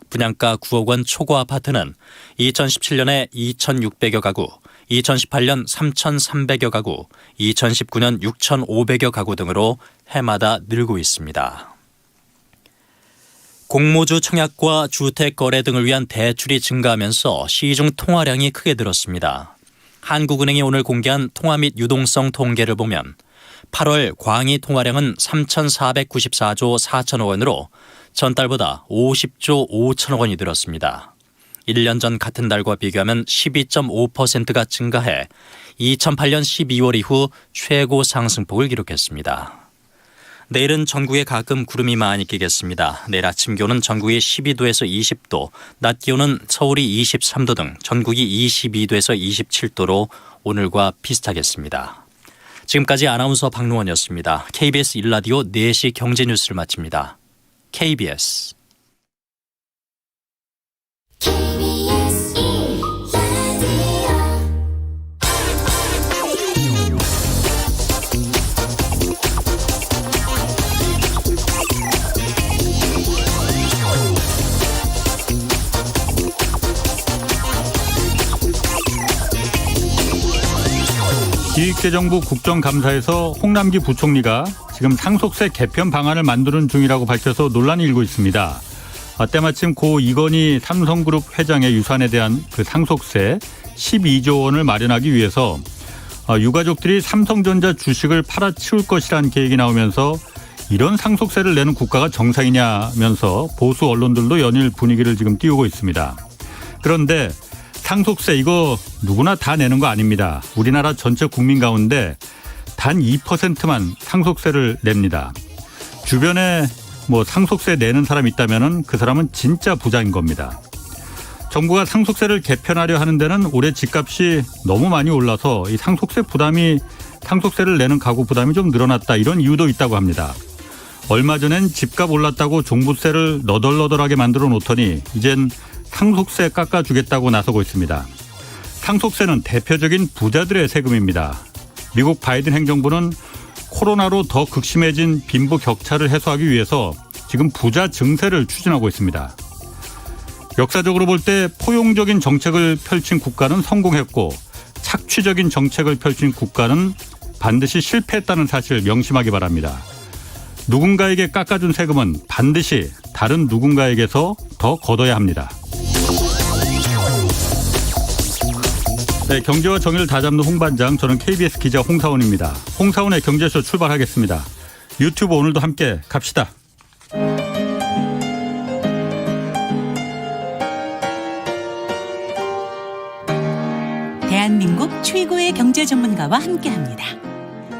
분양가 9억 원 초과 아파트는 2017년에 2,600여 가구, 2018년 3,300여 가구, 2019년 6,500여 가구 등으로 해마다 늘고 있습니다. 공모주 청약과 주택 거래 등을 위한 대출이 증가하면서 시중 통화량이 크게 늘었습니다. 한국은행이 오늘 공개한 통화 및 유동성 통계를 보면 8월 광의 통화량은 3,494조 4천억 원으로 전달보다 50조 5천억 원이 늘었습니다. 1년 전 같은 달과 비교하면 12.5%가 증가해 2008년 12월 이후 최고 상승폭을 기록했습니다. 내일은 전국에 가끔 구름이 많이 끼겠습니다. 내일 아침 기온은 전국이 12도에서 20도, 낮 기온은 서울이 23도 등 전국이 22도에서 27도로 오늘과 비슷하겠습니다. 지금까지 아나운서 박노원이었습니다. KBS 1라디오 4시 경제뉴스를 마칩니다. KBS 기획재정부 국정감사에서 홍남기 부총리가 지금 상속세 개편 방안을 만드는 중이라고 밝혀서 논란이 일고 있습니다. 때마침 고 이건희 삼성그룹 회장의 유산에 대한 그 상속세 12조 원을 마련하기 위해서 유가족들이 삼성전자 주식을 팔아치울 것이라는 계획이 나오면서 이런 상속세를 내는 국가가 정상이냐면서 보수 언론들도 연일 분위기를 지금 띄우고 있습니다. 그런데 상속세 이거 누구나 다 내는 거 아닙니다. 우리나라 전체 국민 가운데 단 2%만 상속세를 냅니다. 주변에 상속세 내는 사람 있다면은 그 사람은 진짜 부자인 겁니다. 정부가 상속세를 개편하려 하는 데는 올해 집값이 너무 많이 올라서 이 상속세를 내는 가구 부담이 좀 늘어났다 이런 이유도 있다고 합니다. 얼마 전엔 집값 올랐다고 종부세를 너덜너덜하게 만들어 놓더니 이젠 상속세 깎아주겠다고 나서고 있습니다. 상속세는 대표적인 부자들의 세금입니다. 미국 바이든 행정부는 코로나로 더 극심해진 빈부 격차를 해소하기 위해서 지금 부자 증세를 추진하고 있습니다. 역사적으로 볼 때 포용적인 정책을 펼친 국가는 성공했고 착취적인 정책을 펼친 국가는 반드시 실패했다는 사실을 명심하기 바랍니다. 누군가에게 깎아준 세금은 반드시 다른 누군가에게서 더 걷어야 합니다. 네, 경제와 정의를 다잡는 홍반장, 저는 KBS 기자 홍사원입니다. 홍사원의 경제쇼 출발하겠습니다. 유튜브 오늘도 함께 갑시다. 대한민국 최고의 경제 전문가와 함께합니다.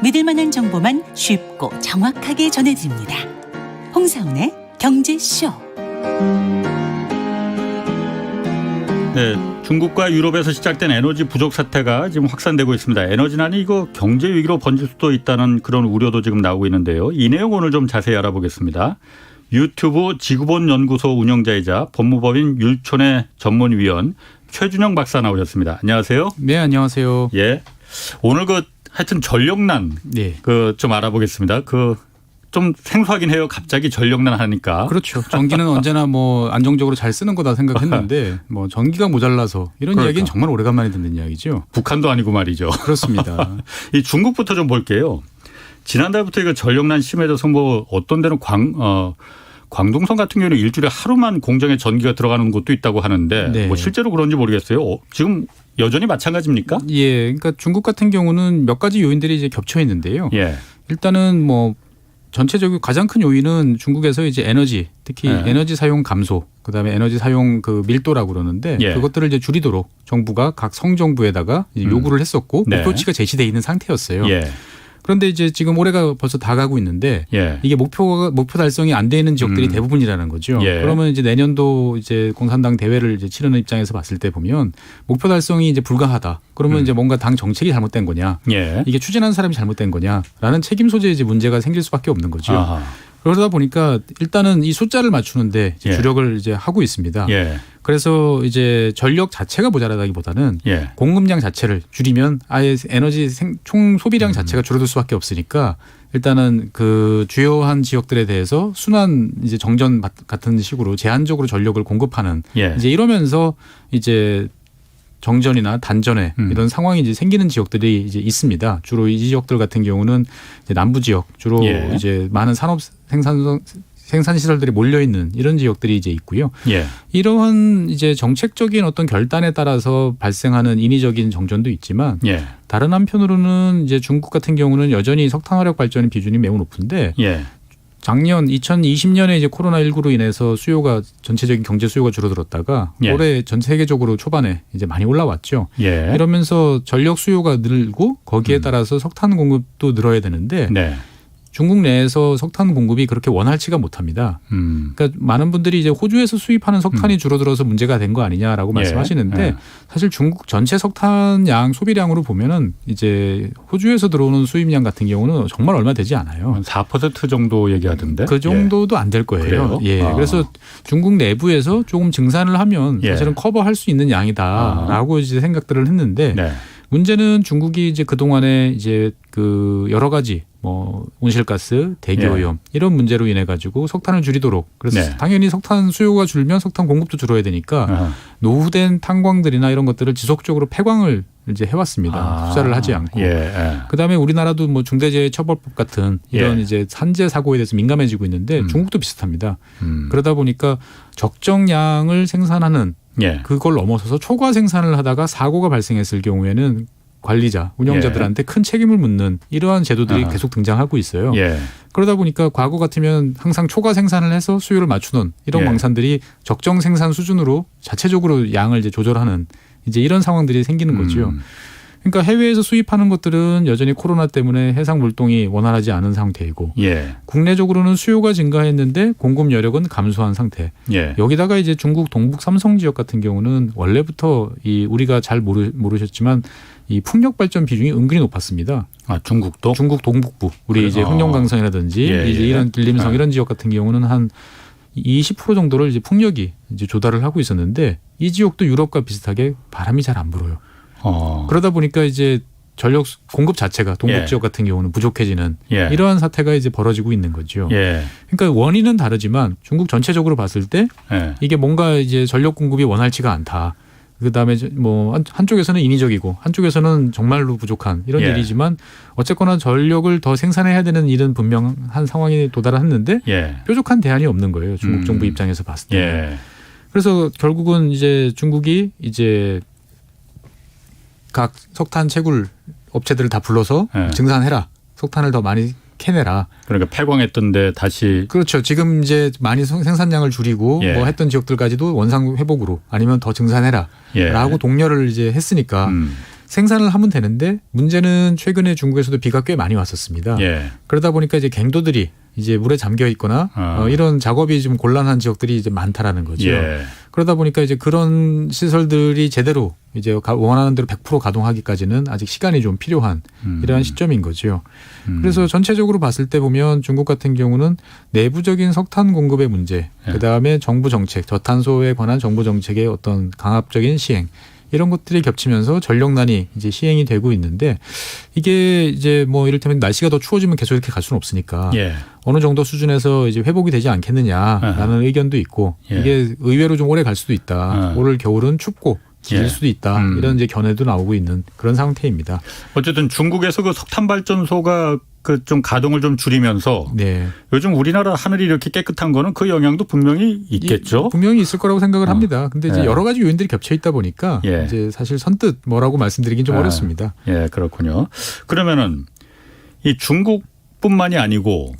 믿을 만한 정보만 쉽고 정확하게 전해드립니다. 홍사원의 경제쇼. 네, 중국과 유럽에서 시작된 에너지 부족 사태가 지금 확산되고 있습니다. 에너지난이 이거 경제 위기로 번질 수도 있다는 그런 우려도 지금 나오고 있는데요. 이 내용 오늘 좀 자세히 알아보겠습니다. 유튜브 지구본 연구소 운영자이자 법무법인 율촌의 전문위원 최준영 박사 나오셨습니다. 안녕하세요. 네, 안녕하세요. 예, 오늘 하여튼 전력난 좀 알아보겠습니다. 좀 생소하긴 해요. 갑자기 전력난 하니까. 그렇죠. 전기는 언제나 안정적으로 잘 쓰는 거다 생각했는데 전기가 모자라서 이런 이야기는 정말 오래간만에 듣는 이야기죠. 북한도 아니고 말이죠. 그렇습니다. 이 중국부터 좀 볼게요. 지난달부터 이거 전력난 심해져서 어떤 데는 광동성 같은 경우는 일주일에 하루만 공장에 전기가 들어가는 곳도 있다고 하는데 실제로 그런지 모르겠어요. 지금 여전히 마찬가지입니까? 예, 그러니까 중국 같은 경우는 몇 가지 요인들이 이제 겹쳐 있는데요. 예. 일단은 전체적으로 가장 큰 요인은 중국에서 이제 에너지, 특히 에너지 사용 감소, 그다음에 에너지 사용 밀도라고 그러는데 그것들을 이제 줄이도록 정부가 각 성정부에다가 이제 요구를 했었고 목표치가 제시돼 있는 상태였어요. 그런데 이제 지금 올해가 벌써 다 가고 있는데 이게 목표 달성이 안 되는 지역들이 대부분이라는 거죠. 그러면 이제 내년도 이제 공산당 대회를 이제 치르는 입장에서 봤을 때 보면 목표 달성이 이제 불가하다. 그러면 이제 뭔가 당 정책이 잘못된 거냐, 이게 추진한 사람이 잘못된 거냐라는 책임 소재 이제 문제가 생길 수밖에 없는 거죠. 아하. 그러다 보니까 일단은 이 숫자를 맞추는데 주력을 이제 하고 있습니다. 그래서 이제 전력 자체가 모자라다기보다는 공급량 자체를 줄이면 아예 에너지 총 소비량 자체가 줄어들 수밖에 없으니까 일단은 그 주요한 지역들에 대해서 순환 이제 정전 같은 식으로 제한적으로 전력을 공급하는 이제 이러면서 이제 정전이나 단전에 이런 상황이 이제 생기는 지역들이 이제 있습니다. 주로 이 지역들 같은 경우는 이제 남부 지역 주로 이제 많은 산업 생산 시설들이 몰려 있는 이런 지역들이 이제 있고요. 이러한 이제 정책적인 어떤 결단에 따라서 발생하는 인위적인 정전도 있지만 다른 한편으로는 이제 중국 같은 경우는 여전히 석탄 화력 발전의 비중이 매우 높은데 작년 2020년에 이제 코로나19로 인해서 수요가 전체적인 경제 수요가 줄어들었다가 올해 전 세계적으로 초반에 이제 많이 올라왔죠. 이러면서 전력 수요가 늘고 거기에 따라서 석탄 공급도 늘어야 되는데 중국 내에서 석탄 공급이 그렇게 원활치가 못합니다. 그러니까 많은 분들이 이제 호주에서 수입하는 석탄이 줄어들어서 문제가 된 거 아니냐라고 말씀하시는데 사실 중국 전체 석탄량 소비량으로 보면은 이제 호주에서 들어오는 수입량 같은 경우는 정말 얼마 되지 않아요. 4% 정도 얘기하던데. 그 정도도 안 될 거예요. 그래서 중국 내부에서 조금 증산을 하면 사실은 커버할 수 있는 양이다라고 이제 생각들을 했는데 문제는 중국이 이제 그 동안에 이제 그 여러 가지 뭐 온실가스, 대기오염 이런 문제로 인해 가지고 석탄을 줄이도록 그래서 당연히 석탄 수요가 줄면 석탄 공급도 줄어야 되니까 노후된 탄광들이나 이런 것들을 지속적으로 폐광을 이제 해왔습니다. 투자를 하지 않고. 그다음에 우리나라도 뭐 중대재해처벌법 같은 이런 이제 산재 사고에 대해서 민감해지고 있는데 중국도 비슷합니다. 그러다 보니까 적정량을 생산하는 그걸 넘어서서 초과 생산을 하다가 사고가 발생했을 경우에는 관리자, 운영자들한테 큰 책임을 묻는 이러한 제도들이 계속 등장하고 있어요. 그러다 보니까 과거 같으면 항상 초과 생산을 해서 수요를 맞추는 이런 광산들이 적정 생산 수준으로 자체적으로 양을 이제 조절하는 이제 이런 상황들이 생기는 거죠. 그러니까 해외에서 수입하는 것들은 여전히 코로나 때문에 해상 물동이 원활하지 않은 상태이고 국내적으로는 수요가 증가했는데 공급 여력은 감소한 상태. 여기다가 이제 중국 동북 삼성 지역 같은 경우는 원래부터 이 우리가 잘 모르셨지만 이 풍력 발전 비중이 은근히 높았습니다. 중국도? 중국 동북부. 우리 이제 흑룡강성이라든지 이제 이런 길림성 이런 지역 같은 경우는 한 20% 정도를 이제 풍력이 이제 조달을 하고 있었는데 이 지역도 유럽과 비슷하게 바람이 잘 안 불어요. 그러다 보니까 이제 전력 공급 자체가 동북 지역 같은 경우는 부족해지는 이러한 사태가 이제 벌어지고 있는 거죠. 그러니까 원인은 다르지만 중국 전체적으로 봤을 때 이게 뭔가 이제 전력 공급이 원활치가 않다. 그다음에 뭐 한쪽에서는 인위적이고 한쪽에서는 정말로 부족한 이런 일이지만 어쨌거나 전력을 더 생산해야 되는 일은 분명한 상황에 도달했는데 뾰족한 대안이 없는 거예요. 중국 정부 입장에서 봤을 때. 그래서 결국은 이제 중국이 이제 각 석탄 채굴 업체들을 다 불러서 증산해라. 석탄을 더 많이 캐내라. 그러니까 폐광했던데 다시. 그렇죠. 지금 이제 많이 생산량을 줄이고 뭐 했던 지역들까지도 원상 회복으로 아니면 더 증산해라. 라고 독려를 이제 했으니까 생산을 하면 되는데 문제는 최근에 중국에서도 비가 꽤 많이 왔었습니다. 그러다 보니까 이제 갱도들이 이제 물에 잠겨 있거나 이런 작업이 좀 곤란한 지역들이 이제 많다라는 거죠. 그러다 보니까 이제 그런 시설들이 제대로 이제 원하는 대로 100% 가동하기까지는 아직 시간이 좀 필요한 이러한 시점인 거죠. 그래서 전체적으로 봤을 때 보면 중국 같은 경우는 내부적인 석탄 공급의 문제, 그다음에 정부 정책, 저탄소에 관한 정부 정책의 어떤 강압적인 시행 이런 것들이 겹치면서 전력난이 이제 시행이 되고 있는데 이게 이제 뭐 이를테면 날씨가 더 추워지면 계속 이렇게 갈 수는 없으니까 어느 정도 수준에서 이제 회복이 되지 않겠느냐라는 의견도 있고 이게 의외로 좀 오래 갈 수도 있다. 올 겨울은 춥고 길 수도 있다. 이런 이제 견해도 나오고 있는 그런 상태입니다. 어쨌든 중국에서 그 석탄 발전소가 그 좀 가동을 좀 줄이면서 요즘 우리나라 하늘이 이렇게 깨끗한 거는 그 영향도 분명히 있겠죠. 분명히 있을 거라고 생각을 합니다. 근데 이제 여러 가지 요인들이 겹쳐 있다 보니까 이제 사실 선뜻 뭐라고 말씀드리긴 좀 어렵습니다. 그렇군요. 그러면은 이 중국뿐만이 아니고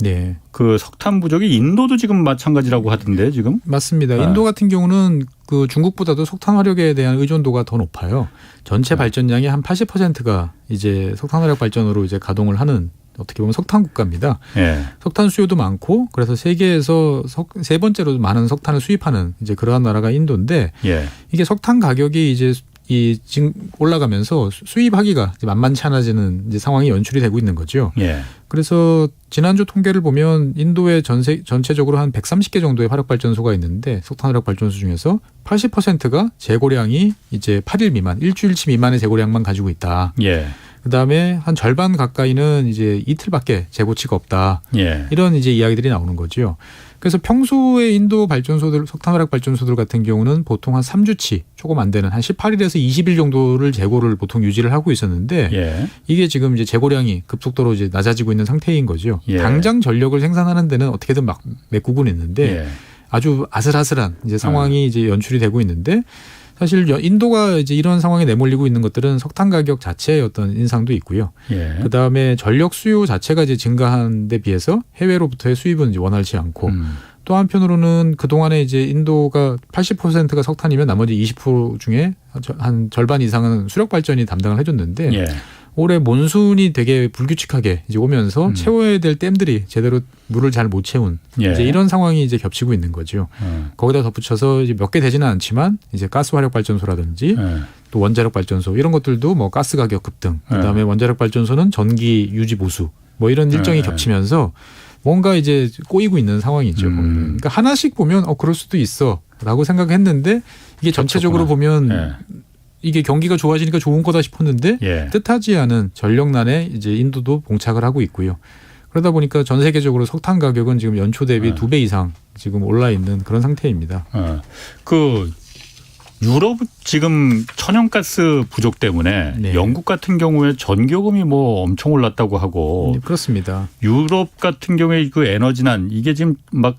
그 석탄 부족이 인도도 지금 마찬가지라고 하던데 지금? 맞습니다. 인도 같은 경우는 그 중국보다도 석탄 화력에 대한 의존도가 더 높아요. 전체 발전량의 한 80%가 이제 석탄 화력 발전으로 이제 가동을 하는 어떻게 보면 석탄 국가입니다. 석탄 수요도 많고 그래서 세계에서 세 번째로 많은 석탄을 수입하는 이제 그러한 나라가 인도인데 이게 석탄 가격이 이제 지금 올라가면서 수입하기가 만만치 않아지는 이제 상황이 연출이 되고 있는 거죠. 그래서 지난주 통계를 보면 인도에 전체적으로 한 130개 정도의 화력발전소가 있는데 석탄 화력발전소 중에서 80%가 재고량이 이제 8일 미만, 일주일치 미만의 재고량만 가지고 있다. 그다음에 한 절반 가까이는 이제 이틀밖에 재고치가 없다. 예. 이런 이제 이야기들이 나오는 거죠. 그래서 평소에 인도 발전소들, 석탄화력 발전소들 같은 경우는 보통 한 3주치 조금 안 되는 한 18일에서 20일 정도를 재고를 보통 유지를 하고 있었는데 예. 이게 지금 이제 재고량이 급속도로 이제 낮아지고 있는 상태인 거죠. 예. 당장 전력을 생산하는 데는 어떻게든 막 메꾸고는 있는데 예. 아주 아슬아슬한 이제 상황이 이제 연출이 되고 있는데 사실 인도가 이제 이런 상황에 내몰리고 있는 것들은 석탄 가격 자체의 어떤 인상도 있고요. 예. 그 다음에 전력 수요 자체가 이제 증가한 데 비해서 해외로부터의 수입은 이제 원활치 않고 또 한편으로는 그 동안에 이제 인도가 80%가 석탄이면 나머지 20% 중에 한 절반 이상은 수력 발전이 담당을 해줬는데 예. 올해 몬순이 되게 불규칙하게 이제 오면서 채워야 될 댐들이 제대로 물을 잘 못 채운 예. 이제 이런 상황이 이제 겹치고 있는 거죠. 거기다 덧붙여서 이제 몇 개 되지는 않지만 이제 가스 화력 발전소라든지 또 원자력 발전소 이런 것들도 뭐 가스 가격 급등, 그다음에 원자력 발전소는 전기 유지 보수 뭐 이런 일정이 겹치면서 뭔가 이제 꼬이고 있는 상황이죠. 그러니까 하나씩 보면 그럴 수도 있어라고 생각했는데 이게 전체적으로 보면 이게 경기가 좋아지니까 좋은 거다 싶었는데 예. 뜻하지 않은 전력난에 이제 인도도 봉착을 하고 있고요. 그러다 보니까 전 세계적으로 석탄 가격은 지금 연초 대비 2배 이상 지금 올라 있는 그런 상태입니다. 그 유럽 지금 천연가스 부족 때문에 네. 영국 같은 경우에 전기요금이 뭐 엄청 올랐다고 하고 그렇습니다. 유럽 같은 경우에 그 에너지난 이게 지금 막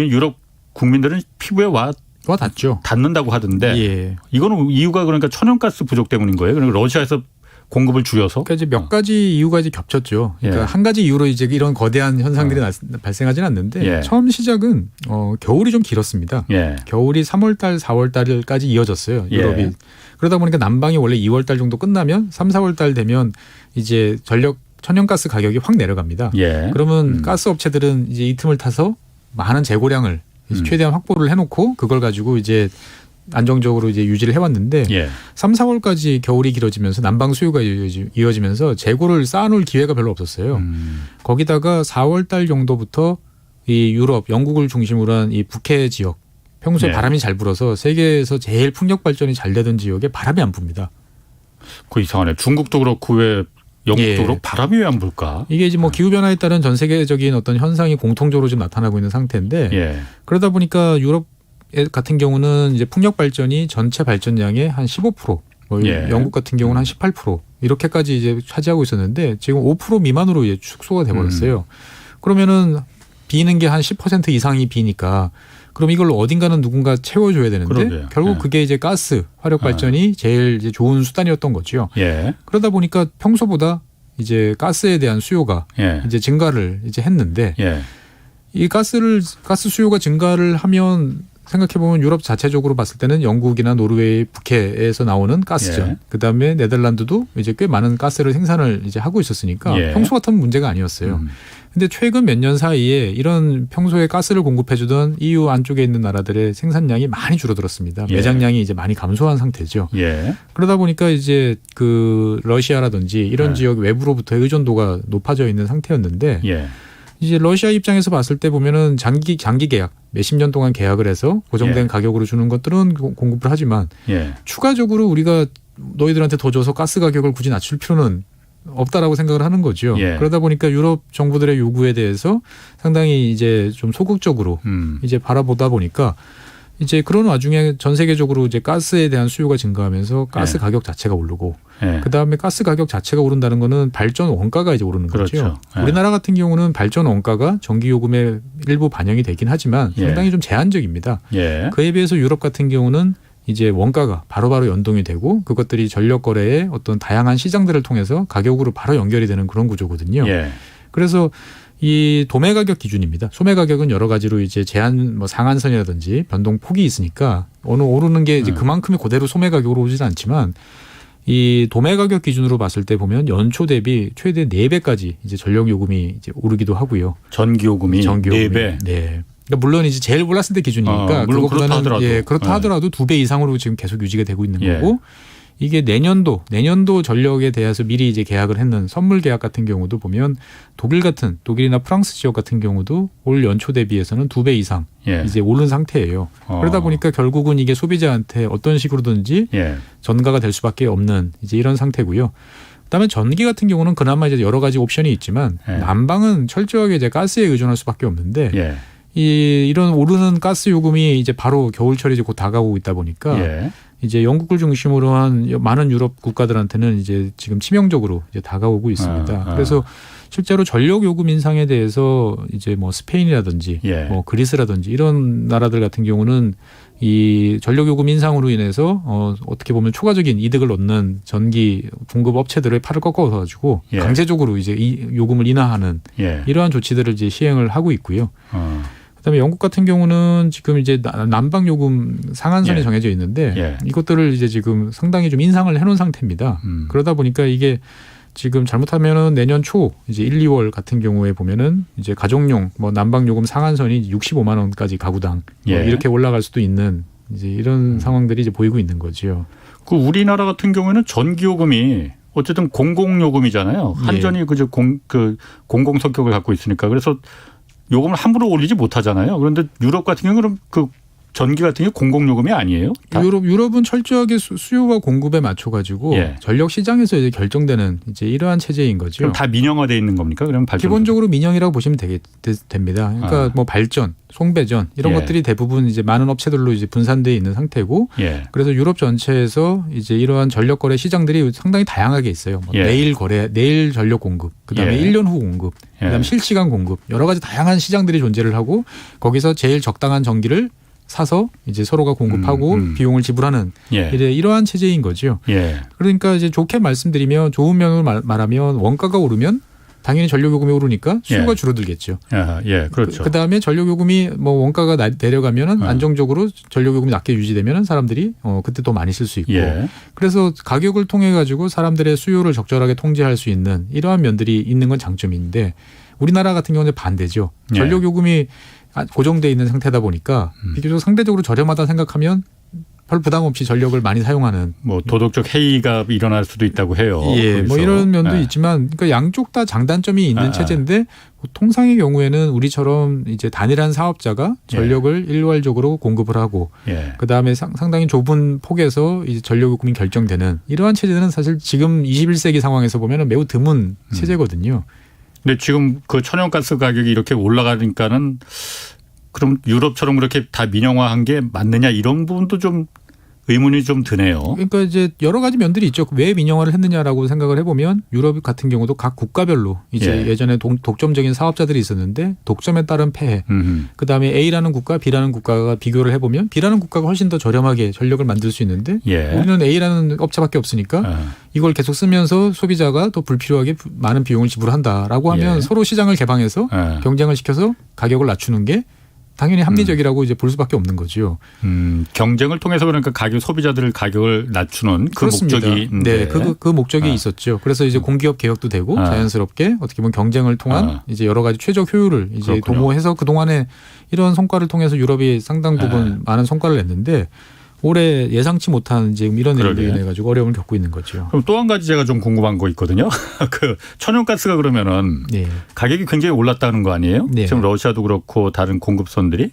유럽 국민들은 피부에 와 닿죠. 닿는다고 하던데 예. 이거는 이유가 그러니까 천연가스 부족 때문인 거예요. 그러니까 러시아에서 공급을 줄여서. 그러니까 이제 몇 가지 이유가 이제 겹쳤죠. 그러니까 예. 한 가지 이유로 이제 이런 거대한 현상들이 발생하지는 않는데 예. 처음 시작은 겨울이 좀 길었습니다. 예. 겨울이 3월달, 4월달까지 이어졌어요. 유럽이. 예. 그러다 보니까 남방이 원래 2월달 정도 끝나면 3, 4월달 되면 이제 천연가스 가격이 확 내려갑니다. 예. 그러면 가스 업체들은 이제 이 틈을 타서 많은 재고량을 최대한 확보를 해놓고 그걸 가지고 이제 안정적으로 이제 유지를 해왔는데 예. 3, 4월까지 겨울이 길어지면서 난방 수요가 이어지면서 재고를 쌓아놓을 기회가 별로 없었어요. 거기다가 4월달 정도부터 이 유럽, 영국을 중심으로 한 이 북해 지역 평소에 네. 바람이 잘 불어서 세계에서 제일 풍력 발전이 잘 되던 지역에 바람이 안 붑니다. 그 이상하네. 중국도 그렇고 왜 영국도 예. 그렇고 바람이 왜 안 불까? 이게 이제 뭐 기후 변화에 따른 전 세계적인 어떤 현상이 공통적으로 좀 나타나고 있는 상태인데 예. 그러다 보니까 유럽 같은 경우는 이제 풍력 발전이 전체 발전량의 한 15%, 뭐 예. 영국 같은 경우는 한 18% 이렇게까지 이제 차지하고 있었는데 지금 5% 미만으로 이제 축소가 돼 버렸어요. 그러면은 비는 게 한 10% 이상이 비니까 그럼 이걸 어딘가는 누군가 채워줘야 되는데 그러게요. 결국 예. 그게 이제 가스 화력 발전이 제일 이제 좋은 수단이었던 거죠. 예. 그러다 보니까 평소보다 이제 가스에 대한 수요가 예. 이제 증가를 이제 했는데 예. 이 가스 수요가 증가를 하면 생각해보면 유럽 자체적으로 봤을 때는 영국이나 노르웨이, 북해에서 나오는 가스전, 예. 그다음에 네덜란드도 이제 꽤 많은 가스를 생산을 이제 하고 있었으니까 예. 평소 같은 문제가 아니었어요. 근데 최근 몇 년 사이에 이런 평소에 가스를 공급해주던 EU 안쪽에 있는 나라들의 생산량이 많이 줄어들었습니다. 예. 매장량이 이제 많이 감소한 상태죠. 예. 그러다 보니까 이제 그 러시아라든지 이런 예. 지역 외부로부터의 의존도가 높아져 있는 상태였는데 예. 이제 러시아 입장에서 봤을 때 보면은 장기 계약 몇십 년 동안 계약을 해서 고정된 예. 가격으로 주는 것들은 공급을 하지만 예. 추가적으로 우리가 너희들한테 더 줘서 가스 가격을 굳이 낮출 필요는 없다라고 생각을 하는 거죠. 예. 그러다 보니까 유럽 정부들의 요구에 대해서 상당히 이제 좀 소극적으로 이제 바라보다 보니까 이제 그런 와중에 전 세계적으로 이제 가스에 대한 수요가 증가하면서 가스 예. 가격 자체가 오르고 예. 그다음에 가스 가격 자체가 오른다는 거는 발전 원가가 이제 오르는 그렇죠. 거죠. 예. 우리나라 같은 경우는 발전 원가가 전기 요금에 일부 반영이 되긴 하지만 예. 상당히 좀 제한적입니다. 예. 그에 비해서 유럽 같은 경우는 이제 원가가 바로바로 연동이 되고 그것들이 전력 거래의 어떤 다양한 시장들을 통해서 가격으로 바로 연결이 되는 그런 구조거든요. 예. 그래서 이 도매 가격 기준입니다. 소매 가격은 여러 가지로 이제 제한 뭐 상한선이라든지 변동 폭이 있으니까 어느 오르는 게 이제 그만큼이 그대로 소매 가격으로 오르지는 않지만 이 도매 가격 기준으로 봤을 때 보면 연초 대비 최대 4배까지 이제 전력 요금이 이제 오르기도 하고요. 전기요금이 4배. 네. 그러니까 물론 이제 제일 올랐을 때 기준이니까 물론 그거보다는 그렇다 하더라도. 예, 그렇다 예. 하더라도 2배 이상으로 지금 계속 유지가 되고 있는 예. 거고 이게 내년도 전력에 대해서 미리 이제 계약을 했는 선물 계약 같은 경우도 보면 독일이나 프랑스 지역 같은 경우도 올 연초 대비해서는 2배 이상 예. 이제 오른 상태예요. 그러다 보니까 결국은 이게 소비자한테 어떤 식으로든지 예. 전가가 될 수밖에 없는 이제 이런 상태고요. 그다음에 전기 같은 경우는 그나마 이제 여러 가지 옵션이 있지만 예. 난방은 철저하게 이제 가스에 의존할 수밖에 없는데 예. 이런 오르는 가스 요금이 이제 바로 겨울철이 이제 곧 다가오고 있다 보니까 예. 이제 영국을 중심으로 한 많은 유럽 국가들한테는 이제 지금 치명적으로 이제 다가오고 있습니다. 그래서 실제로 전력 요금 인상에 대해서 이제 뭐 스페인이라든지 예. 뭐 그리스라든지 이런 나라들 같은 경우는 이 전력 요금 인상으로 인해서 어떻게 보면 초과적인 이득을 얻는 전기 공급 업체들의 팔을 꺾어 가지고 예. 강제적으로 이제 이 요금을 인하하는 예. 이러한 조치들을 이제 시행을 하고 있고요. 그다음에 영국 같은 경우는 지금 이제 난방 요금 상한선이 예. 정해져 있는데 예. 이것들을 이제 지금 상당히 좀 인상을 해놓은 상태입니다. 그러다 보니까 이게 지금 잘못하면은 내년 초 이제 1, 2월 같은 경우에 보면은 이제 가정용 뭐 난방 요금 상한선이 65만 원까지 가구당 예. 이렇게 올라갈 수도 있는 이제 이런 상황들이 이제 보이고 있는 거죠. 그 우리나라 같은 경우에는 전기요금이 어쨌든 공공요금이잖아요. 한전이 공공 성격을 갖고 있으니까 그래서 요금을 함부로 올리지 못하잖아요. 그런데 유럽 같은 경우는 그 전기 같은 게 공공요금이 아니에요? 유럽은 철저하게 수요와 공급에 맞춰 가지고 예. 전력 시장에서 이제 결정되는 이제 이러한 체제인 거죠. 그럼 다 민영화돼 있는 겁니까? 그럼 기본적으로 민영이라고 보시면 됩니다. 그러니까 뭐 발전, 송배전 이런 예. 것들이 대부분 이제 많은 업체들로 이제 분산되어 있는 상태고, 예. 그래서 유럽 전체에서 이제 이러한 전력 거래 시장들이 상당히 다양하게 있어요. 뭐 예. 내일 전력 공급, 그다음에 예. 1년 후 공급, 그다음에 실시간 공급 여러 가지 다양한 시장들이 존재를 하고 거기서 제일 적당한 전기를 사서 이제 서로가 공급하고 비용을 지불하는 예. 이러한 체제인 거죠. 예. 그러니까 이제 좋게 말씀드리면 좋은 면으로 말하면 원가가 오르면 당연히 전력요금이 오르니까 수요가 예. 줄어들겠죠. 예, 그렇죠. 그다음에 전력요금이 뭐 원가가 내려가면은 안정적으로 전력요금이 낮게 유지되면은 사람들이 그때 더 많이 쓸 수 있고. 예. 그래서 가격을 통해 가지고 사람들의 수요를 적절하게 통제할 수 있는 이러한 면들이 있는 건 장점인데 우리나라 같은 경우는 반대죠. 예. 전력요금이 고정돼 있는 상태다 보니까 비교적 상대적으로 저렴하다 생각하면 별 부담 없이 전력을 많이 사용하는 뭐 도덕적 해이가 일어날 수도 있다고 해요. 예, 뭐 이런 면도 예. 있지만, 그러니까 양쪽 다 장단점이 있는 체제인데 통상의 경우에는 우리처럼 이제 단일한 사업자가 전력을 일괄적으로 공급을 하고, 예. 그 다음에 상당히 좁은 폭에서 이제 전력요금이 결정되는 이러한 체제는 사실 지금 21세기 상황에서 보면은 매우 드문 체제거든요. 근데 지금 그 천연가스 가격이 이렇게 올라가니까는 그럼 유럽처럼 그렇게 다 민영화한 게 맞느냐 이런 부분도 좀 의문이 좀 드네요. 그러니까 이제 여러 가지 면들이 있죠. 왜 민영화를 했느냐라고 생각을 해보면 유럽 같은 경우도 각 국가별로 이제 예전에 독점적인 사업자들이 있었는데 독점에 따른 폐해. 그다음에 A라는 국가, B라는 국가가 비교를 해보면 B라는 국가가 훨씬 더 저렴하게 전력을 만들 수 있는데 우리는 A라는 업체밖에 없으니까 이걸 계속 쓰면서 소비자가 더 불필요하게 많은 비용을 지불한다라고 하면 서로 시장을 개방해서 경쟁을 시켜서 가격을 낮추는 게 당연히 합리적이라고 이제 볼 수밖에 없는 거죠. 경쟁을 통해서 그러니까 소비자들 가격을 낮추는 그 그렇습니다. 목적이 네, 그 목적이 있었죠. 그래서 이제 공기업 개혁도 되고 자연스럽게 어떻게 보면 경쟁을 통한 이제 여러 가지 최적 효율을 이제 그렇군요. 도모해서 그 동안에 이런 성과를 통해서 유럽이 상당 부분 많은 성과를 냈는데. 올해 예상치 못한 지금 이런 일로 인해 가지고 어려움을 겪고 있는 거죠. 그럼 또 한 가지 제가 좀 궁금한 거 있거든요. 그 천연가스가 그러면은 가격이 굉장히 올랐다는 거 아니에요? 지금 러시아도 그렇고 다른 공급선들이.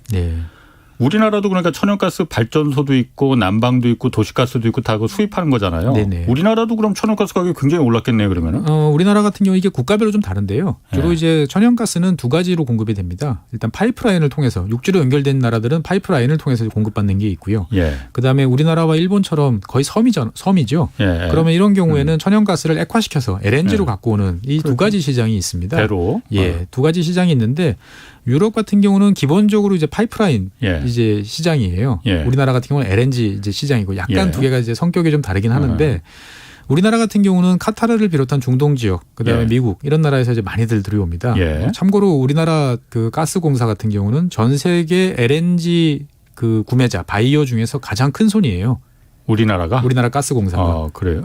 우리나라도 그러니까 천연가스 발전소도 있고 난방도 있고 도시가스도 있고 다 그 수입하는 거잖아요. 네네. 우리나라도 그럼 천연가스 가격이 굉장히 올랐겠네요, 그러면은. 우리나라 같은 경우 이게 국가별로 좀 다른데요. 주로 이제 천연가스는 두 가지로 공급이 됩니다. 일단 파이프라인을 통해서 육지로 연결된 나라들은 파이프라인을 통해서 공급받는 게 있고요. 그다음에 우리나라와 일본처럼 거의 섬이죠. 그러면 이런 경우에는 천연가스를 액화시켜서 LNG로 갖고 오는 이 두 가지 시장이 있습니다. 배로. 두 가지 시장이 있는데 유럽 같은 경우는 기본적으로 이제 파이프라인 이제 시장이에요. 우리나라 같은 경우는 LNG 이제 시장이고 약간 두 개가 이제 성격이 좀 다르긴 하는데 우리나라 같은 경우는 카타르를 비롯한 중동 지역, 그다음에 미국 이런 나라에서 이제 많이들 들어옵니다. 참고로 우리나라 그 가스공사 같은 경우는 전 세계 LNG 그 구매자 바이어 중에서 가장 큰 손이에요. 우리나라 가스공사가. 그래요?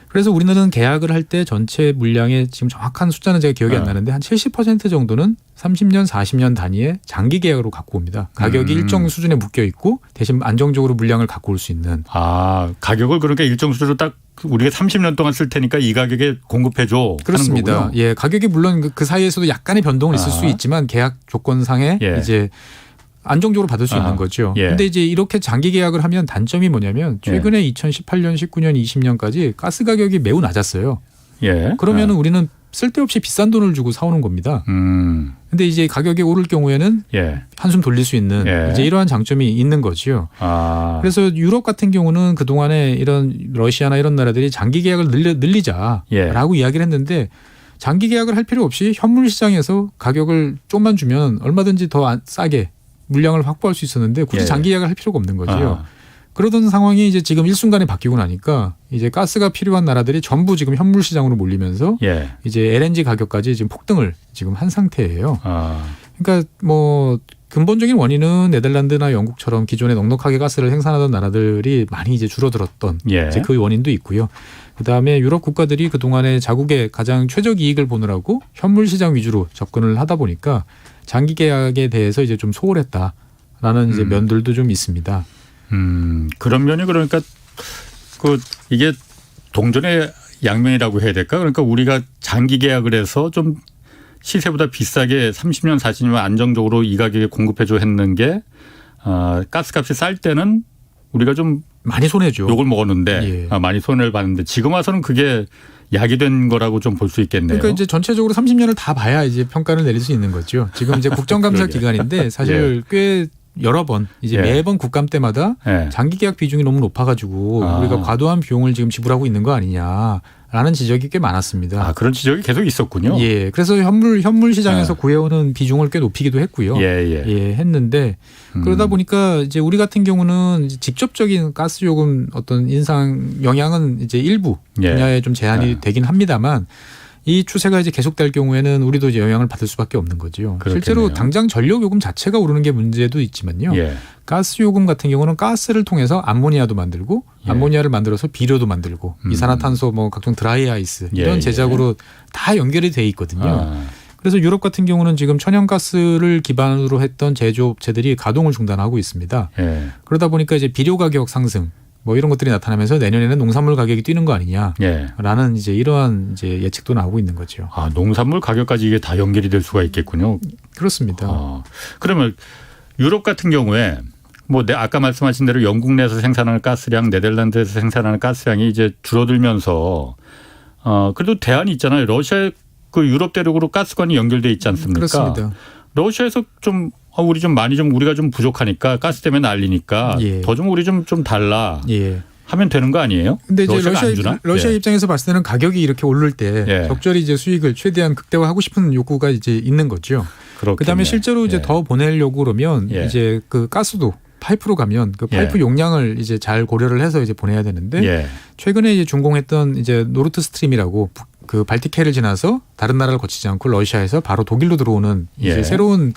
그래서 우리는 계약을 할 때 전체 물량의 지금 정확한 숫자는 제가 기억이 안 나는데 한 70% 정도는 30년, 40년 단위의 장기 계약으로 갖고 옵니다. 가격이 일정 수준에 묶여 있고 대신 안정적으로 물량을 갖고 올 수 있는. 가격을 그러니까 일정 수준으로 딱 우리가 30년 동안 쓸 테니까 이 가격에 공급해줘. 그렇습니다. 가격이 물론 그 사이에서도 약간의 변동은 있을 수 있지만 계약 조건상에 이제 안정적으로 받을 수 있는 거죠. 그런데 이제 이렇게 장기 계약을 하면 단점이 뭐냐면 최근에 2018년, 19년, 20년까지 가스 가격이 매우 낮았어요. 그러면은 우리는 쓸데없이 비싼 돈을 주고 사오는 겁니다. 근데 이제 가격이 오를 경우에는 한숨 돌릴 수 있는 이제 이러한 장점이 있는 거죠. 그래서 유럽 같은 경우는 그동안에 이런 러시아나 이런 나라들이 장기 계약을 늘리자라고 이야기를 했는데 장기 계약을 할 필요 없이 현물 시장에서 가격을 좀만 주면 얼마든지 더 싸게 물량을 확보할 수 있었는데 굳이 장기 계약을 할 필요가 없는 거죠. 그러던 상황이 이제 지금 일순간에 바뀌고 나니까 이제 가스가 필요한 나라들이 전부 지금 현물 시장으로 몰리면서 이제 LNG 가격까지 지금 폭등을 지금 한 상태예요. 그러니까 뭐 근본적인 원인은 네덜란드나 영국처럼 기존에 넉넉하게 가스를 생산하던 나라들이 많이 이제 줄어들었던 이제 그 원인도 있고요. 그다음에 유럽 국가들이 그동안에 자국의 가장 최적 이익을 보느라고 현물 시장 위주로 접근을 하다 보니까 장기 계약에 대해서 이제 좀 소홀했다라는 이제 면들도 좀 있습니다. 그런 면이 그러니까 이게 동전의 양면이라고 해야 될까? 그러니까 우리가 장기 계약을 해서 좀 시세보다 비싸게 30년, 40년 안정적으로 이 가격에 공급해줘 했는 게 가스값이 쌀 때는 우리가 좀 많이 손해죠. 욕을 먹었는데 많이 손해를 봤는데 지금 와서는 그게 약이 된 거라고 좀 볼 수 있겠네요. 그러니까 이제 전체적으로 30년을 다 봐야 이제 평가를 내릴 수 있는 거죠. 지금 이제 국정감사 기간인데 사실 꽤 여러 번 이제 매번 국감 때마다 장기 계약 비중이 너무 높아가지고 우리가 과도한 비용을 지금 지불하고 있는 거 아니냐라는 지적이 꽤 많았습니다. 그런 지적이 계속 있었군요. 그래서 현물 시장에서 구해오는 비중을 꽤 높이기도 했고요. 했는데 그러다 보니까 이제 우리 같은 경우는 직접적인 가스 요금 어떤 인상 영향은 이제 일부 분야에 좀 제한이 되긴 합니다만. 이 추세가 이제 계속될 경우에는 우리도 이제 영향을 받을 수밖에 없는 거죠. 그렇겠네요. 실제로 당장 전력 요금 자체가 오르는 게 문제도 있지만요. 가스 요금 같은 경우는 가스를 통해서 암모니아도 만들고 암모니아를 만들어서 비료도 만들고 이산화탄소 뭐 각종 드라이 아이스 이런 제작으로 다 연결이 돼 있거든요. 그래서 유럽 같은 경우는 지금 천연가스를 기반으로 했던 제조업체들이 가동을 중단하고 있습니다. 그러다 보니까 이제 비료 가격 상승 뭐 이런 것들이 나타나면서 내년에는 농산물 가격이 뛰는 거 아니냐라는 이제 이러한 이제 예측도 나오고 있는 거죠. 농산물 가격까지 이게 다 연결이 될 수가 있겠군요. 그렇습니다. 그러면 유럽 같은 경우에 뭐 아까 말씀하신 대로 영국 내에서 생산하는 가스량, 네덜란드에서 생산하는 가스량이 이제 줄어들면서 그래도 대안이 있잖아요. 러시아 그 유럽 대륙으로 가스관이 연결돼 있지 않습니까? 그렇습니다. 러시아에서 좀 우리 좀 많이 좀 우리가 좀 부족하니까 가스 때문에 난리니까 더 좀 우리 좀 달라 하면 되는 거 아니에요? 근데 이제 러시아 입장에서 봤을 때는 가격이 이렇게 오를 때 적절히 이제 수익을 최대한 극대화하고 싶은 욕구가 이제 있는 거죠. 그다음에 실제로 이제 더 보내려고 그러면 이제 그 가스도 파이프로 가면 그 파이프 용량을 이제 잘 고려를 해서 이제 보내야 되는데 최근에 이제 준공했던 이제 노르트 스트림이라고 그 발티크해를 지나서 다른 나라를 거치지 않고 러시아에서 바로 독일로 들어오는 이제 새로운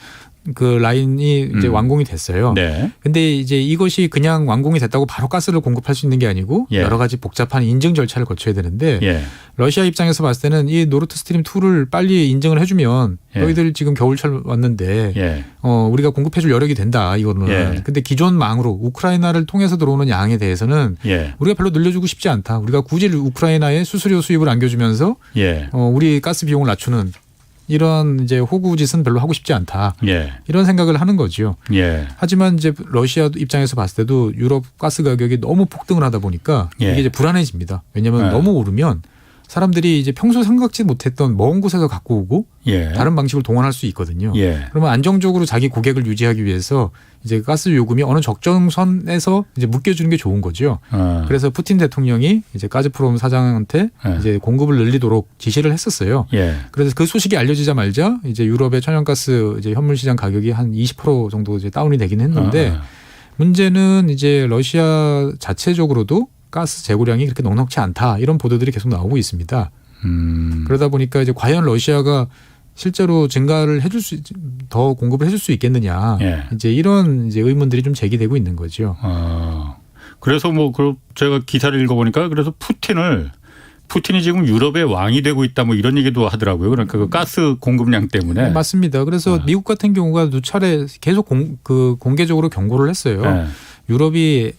그 라인이 이제 완공이 됐어요. 근데 이제 이것이 그냥 완공이 됐다고 바로 가스를 공급할 수 있는 게 아니고 여러 가지 복잡한 인증 절차를 거쳐야 되는데 러시아 입장에서 봤을 때는 이 노르트 스트림 2를 빨리 인증을 해주면 너희들 지금 겨울철 왔는데 우리가 공급해줄 여력이 된다 이거는. 근데 기존 망으로 우크라이나를 통해서 들어오는 양에 대해서는 우리가 별로 늘려주고 싶지 않다. 우리가 굳이 우크라이나에 수수료 수입을 안겨주면서 우리 가스 비용을 낮추는 이런 이제 호구짓은 별로 하고 싶지 않다. 이런 생각을 하는 거죠. 하지만 이제 러시아 입장에서 봤을 때도 유럽 가스 가격이 너무 폭등을 하다 보니까 이게 이제 불안해집니다. 왜냐하면 너무 오르면 사람들이 이제 평소 생각지 못했던 먼 곳에서 갖고 오고 다른 방식을 동원할 수 있거든요. 그러면 안정적으로 자기 고객을 유지하기 위해서 이제 가스 요금이 어느 적정선에서 이제 묶여주는 게 좋은 거죠. 그래서 푸틴 대통령이 이제 가즈프롬 사장한테 이제 공급을 늘리도록 지시를 했었어요. 그래서 그 소식이 알려지자마자 이제 유럽의 천연가스 이제 현물 시장 가격이 한 20% 정도 이제 다운이 되긴 했는데 문제는 이제 러시아 자체적으로도 가스 재고량이 그렇게 넉넉치 않다 이런 보도들이 계속 나오고 있습니다. 그러다 보니까 이제 과연 러시아가 실제로 증가를 해줄 더 공급을 해줄 수 있겠느냐 이제 이런 이제 의문들이 좀 제기되고 있는 거죠. 그래서 뭐 제가 기사를 읽어보니까 그래서 푸틴이 지금 유럽의 왕이 되고 있다 뭐 이런 얘기도 하더라고요. 그러니까 그 가스 공급량 때문에. 맞습니다. 그래서 미국 같은 경우가 누차례 계속 공개적으로 경고를 했어요. 유럽이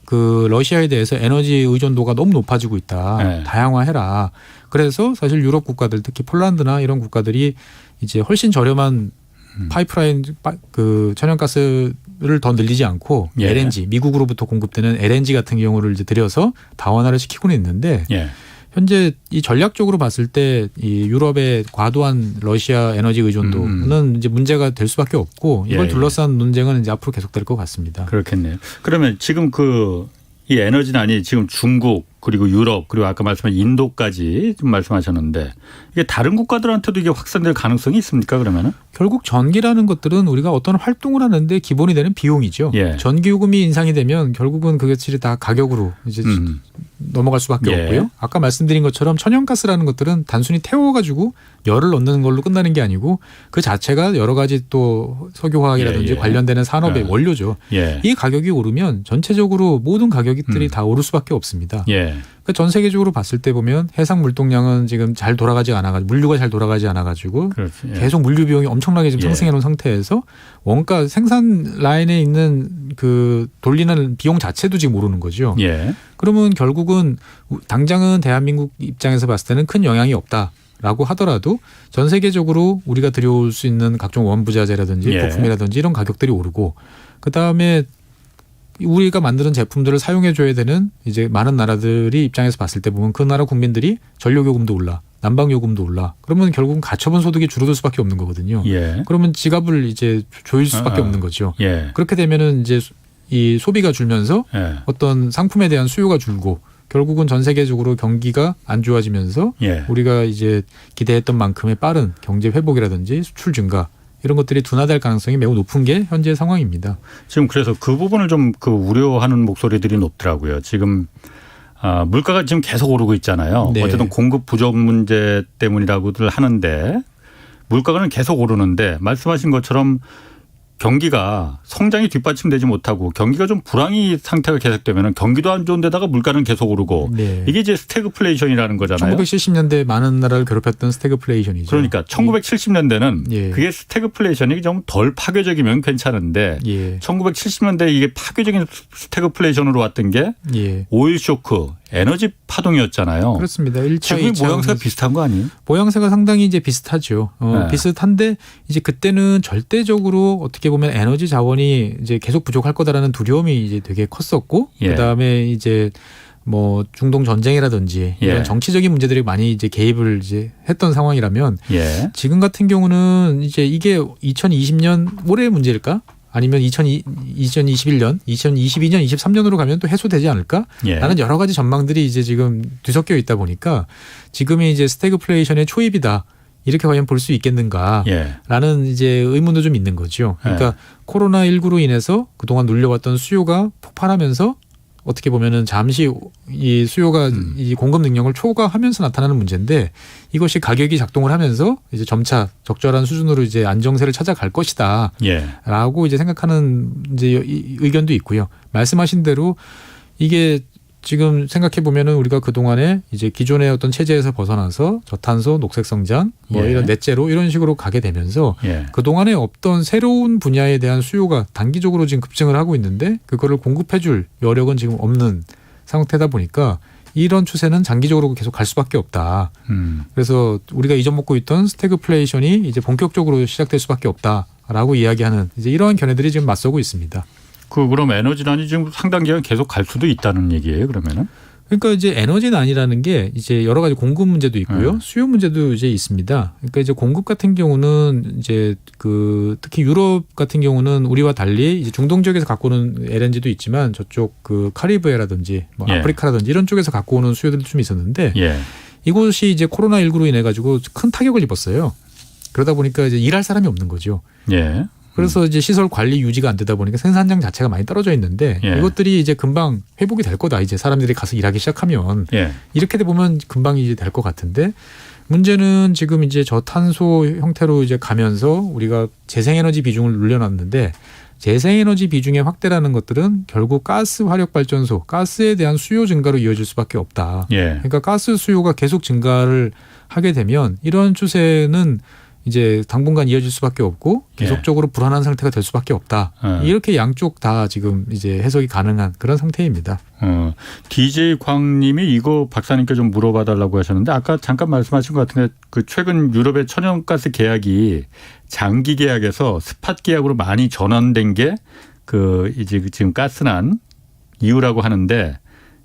그 러시아에 대해서 에너지 의존도가 너무 높아지고 있다. 다양화해라. 그래서 사실 유럽 국가들 특히 폴란드나 이런 국가들이 이제 훨씬 저렴한 파이프라인 그 천연가스를 더 늘리지 않고 예. LNG 미국으로부터 공급되는 LNG 같은 경우를 이제 들여서 다원화를 시키고는 있는데 예. 현재 이 전략적으로 봤을 때 이 유럽의 과도한 러시아 에너지 의존도는 이제 문제가 될 수밖에 없고 이걸 예, 둘러싼 논쟁은 이제 앞으로 계속될 것 같습니다. 그렇겠네요. 그러면 지금 이 에너지난이 지금 중국 그리고 유럽 그리고 아까 말씀하신 인도까지 좀 말씀하셨는데 이게 다른 국가들한테도 이게 확산될 가능성이 있습니까 그러면은? 결국 전기라는 것들은 우리가 어떤 활동을 하는데 기본이 되는 비용이죠. 예. 전기 요금이 인상이 되면 결국은 그것이 다 가격으로 이제 넘어갈 수밖에 예. 없고요. 아까 말씀드린 것처럼 천연가스라는 것들은 단순히 태워가지고 열을 넣는 걸로 끝나는 게 아니고 그 자체가 여러 가지 또 석유화학이라든지 예, 예. 관련되는 산업의 예. 원료죠. 예. 이 가격이 오르면 전체적으로 모든 가격들이 다 오를 수밖에 없습니다. 예. 그러니까 전 세계적으로 봤을 때 보면 해상 물동량은 지금 잘 돌아가지 않아가지고 물류가 잘 돌아가지 않아가지고 그렇지. 예. 계속 물류 비용이 엄청나게 지금 예. 상승해 놓은 상태에서 원가 생산 라인에 있는 그 돌리는 비용 자체도 지금 오르는 거죠. 예. 그러면 결국은 당장은 대한민국 입장에서 봤을 때는 큰 영향이 없다라고 하더라도 전 세계적으로 우리가 들여올 수 있는 각종 원부자재라든지 예. 부품이라든지 이런 가격들이 오르고 그다음에 우리가 만드는 제품들을 사용해 줘야 되는 이제 많은 나라들이 입장에서 봤을 때 보면 그 나라 국민들이 전력 요금도 올라, 난방 요금도 올라. 그러면 결국은 가처분 소득이 줄어들 수밖에 없는 거거든요. 예. 그러면 지갑을 이제 조일 수밖에 없는 거죠. 예. 그렇게 되면은 이제 이 소비가 줄면서 예. 어떤 상품에 대한 수요가 줄고 결국은 전 세계적으로 경기가 안 좋아지면서 예. 우리가 이제 기대했던 만큼의 빠른 경제 회복이라든지 수출 증가 이런 것들이 둔화될 가능성이 매우 높은 게 현재 상황입니다. 지금 그래서 그 부분을 좀 우려하는 목소리들이 높더라고요. 지금 물가가 지금 계속 오르고 있잖아요. 네. 어쨌든 공급 부족 문제 때문이라고들 하는데 물가는 계속 오르는데 말씀하신 것처럼 경기가 성장이 뒷받침되지 못하고 경기가 좀 불황이 상태가 계속되면 경기도 안 좋은 데다가 물가는 계속 오르고 네. 이게 이제 스태그플레이션이라는 거잖아요. 1970년대 많은 나라를 괴롭혔던 스태그플레이션이죠. 그러니까 1970년대는 예. 그게 스태그플레이션이 좀 덜 파괴적이면 괜찮은데 예. 1970년대 이게 파괴적인 스태그플레이션으로 왔던 게 예. 오일 쇼크, 에너지 파동이었잖아요. 그렇습니다. 1차, 지금이 2차 모양새가 비슷한 거 아니에요? 모양새가 상당히 이제 비슷하죠. 네. 비슷한데 이제 그때는 절대적으로 어떻게 보면 에너지 자원이 이제 계속 부족할 거다라는 두려움이 이제 되게 컸었고 예. 그다음에 이제 뭐 중동 전쟁이라든지 예. 이런 정치적인 문제들이 많이 이제 개입을 이제 했던 상황이라면 예. 지금 같은 경우는 이제 이게 2020년 올해의 문제일까? 아니면 2021년, 2022년, 23년으로 가면 또 해소되지 않을까? 예. 라는 여러 가지 전망들이 이제 지금 뒤섞여 있다 보니까 지금이 이제 스태그플레이션의 초입이다. 이렇게 과연 볼 수 있겠는가? 예. 라는 이제 의문도 좀 있는 거죠. 그러니까 예. 코로나19로 인해서 그동안 눌려왔던 수요가 폭발하면서 어떻게 보면은 잠시 이 수요가 이 공급 능력을 초과하면서 나타나는 문제인데 이것이 가격이 작동을 하면서 이제 점차 적절한 수준으로 이제 안정세를 찾아갈 것이다. 예. 라고 이제 생각하는 이제 의견도 있고요. 말씀하신 대로 이게 지금 생각해 보면은 우리가 그 동안에 이제 기존의 어떤 체제에서 벗어나서 저탄소, 녹색 성장, 뭐 예. 이런 넷제로 이런 식으로 가게 되면서 예. 그 동안에 없던 새로운 분야에 대한 수요가 단기적으로 지금 급증을 하고 있는데 그거를 공급해줄 여력은 지금 없는 상태다 보니까 이런 추세는 장기적으로 계속 갈 수밖에 없다. 그래서 우리가 잊어먹고 있던 스태그플레이션이 이제 본격적으로 시작될 수밖에 없다라고 이야기하는 이제 이러한 견해들이 지금 맞서고 있습니다. 그럼 에너지난이 지금 상당 기간 계속 갈 수도 있다는 얘기예요, 그러면은? 그러니까 이제 에너지난이라는 게 이제 여러 가지 공급 문제도 있고요. 수요 문제도 이제 있습니다. 그러니까 이제 공급 같은 경우는 이제 그 특히 유럽 같은 경우는 우리와 달리 이제 중동 지역에서 갖고 오는 LNG도 있지만 저쪽 그 카리브해라든지 뭐 예. 아프리카라든지 이런 쪽에서 갖고 오는 수요들도 좀 있었는데 예. 이곳이 이제 코로나19로 인해 가지고 큰 타격을 입었어요. 그러다 보니까 이제 일할 사람이 없는 거죠. 예. 그래서 이제 시설 관리 유지가 안 되다 보니까 생산량 자체가 많이 떨어져 있는데 예. 이것들이 이제 금방 회복이 될 거다. 이제 사람들이 가서 일하기 시작하면 예. 이렇게 돼 보면 금방 이제 될 것 같은데 문제는 지금 이제 저탄소 형태로 이제 가면서 우리가 재생에너지 비중을 늘려놨는데 재생에너지 비중의 확대라는 것들은 결국 가스 화력 발전소, 가스에 대한 수요 증가로 이어질 수밖에 없다. 예. 그러니까 가스 수요가 계속 증가를 하게 되면 이런 추세는 이제 당분간 이어질 수밖에 없고 계속적으로 불안한 상태가 될 수밖에 없다. 이렇게 양쪽 다 지금 이제 해석이 가능한 그런 상태입니다. DJ 광님이 이거 박사님께 좀 물어봐달라고 하셨는데 아까 잠깐 말씀하신 것 같은데 그 최근 유럽의 천연가스 계약이 장기 계약에서 스팟 계약으로 많이 전환된 게 그 이제 지금 가스난 이유라고 하는데.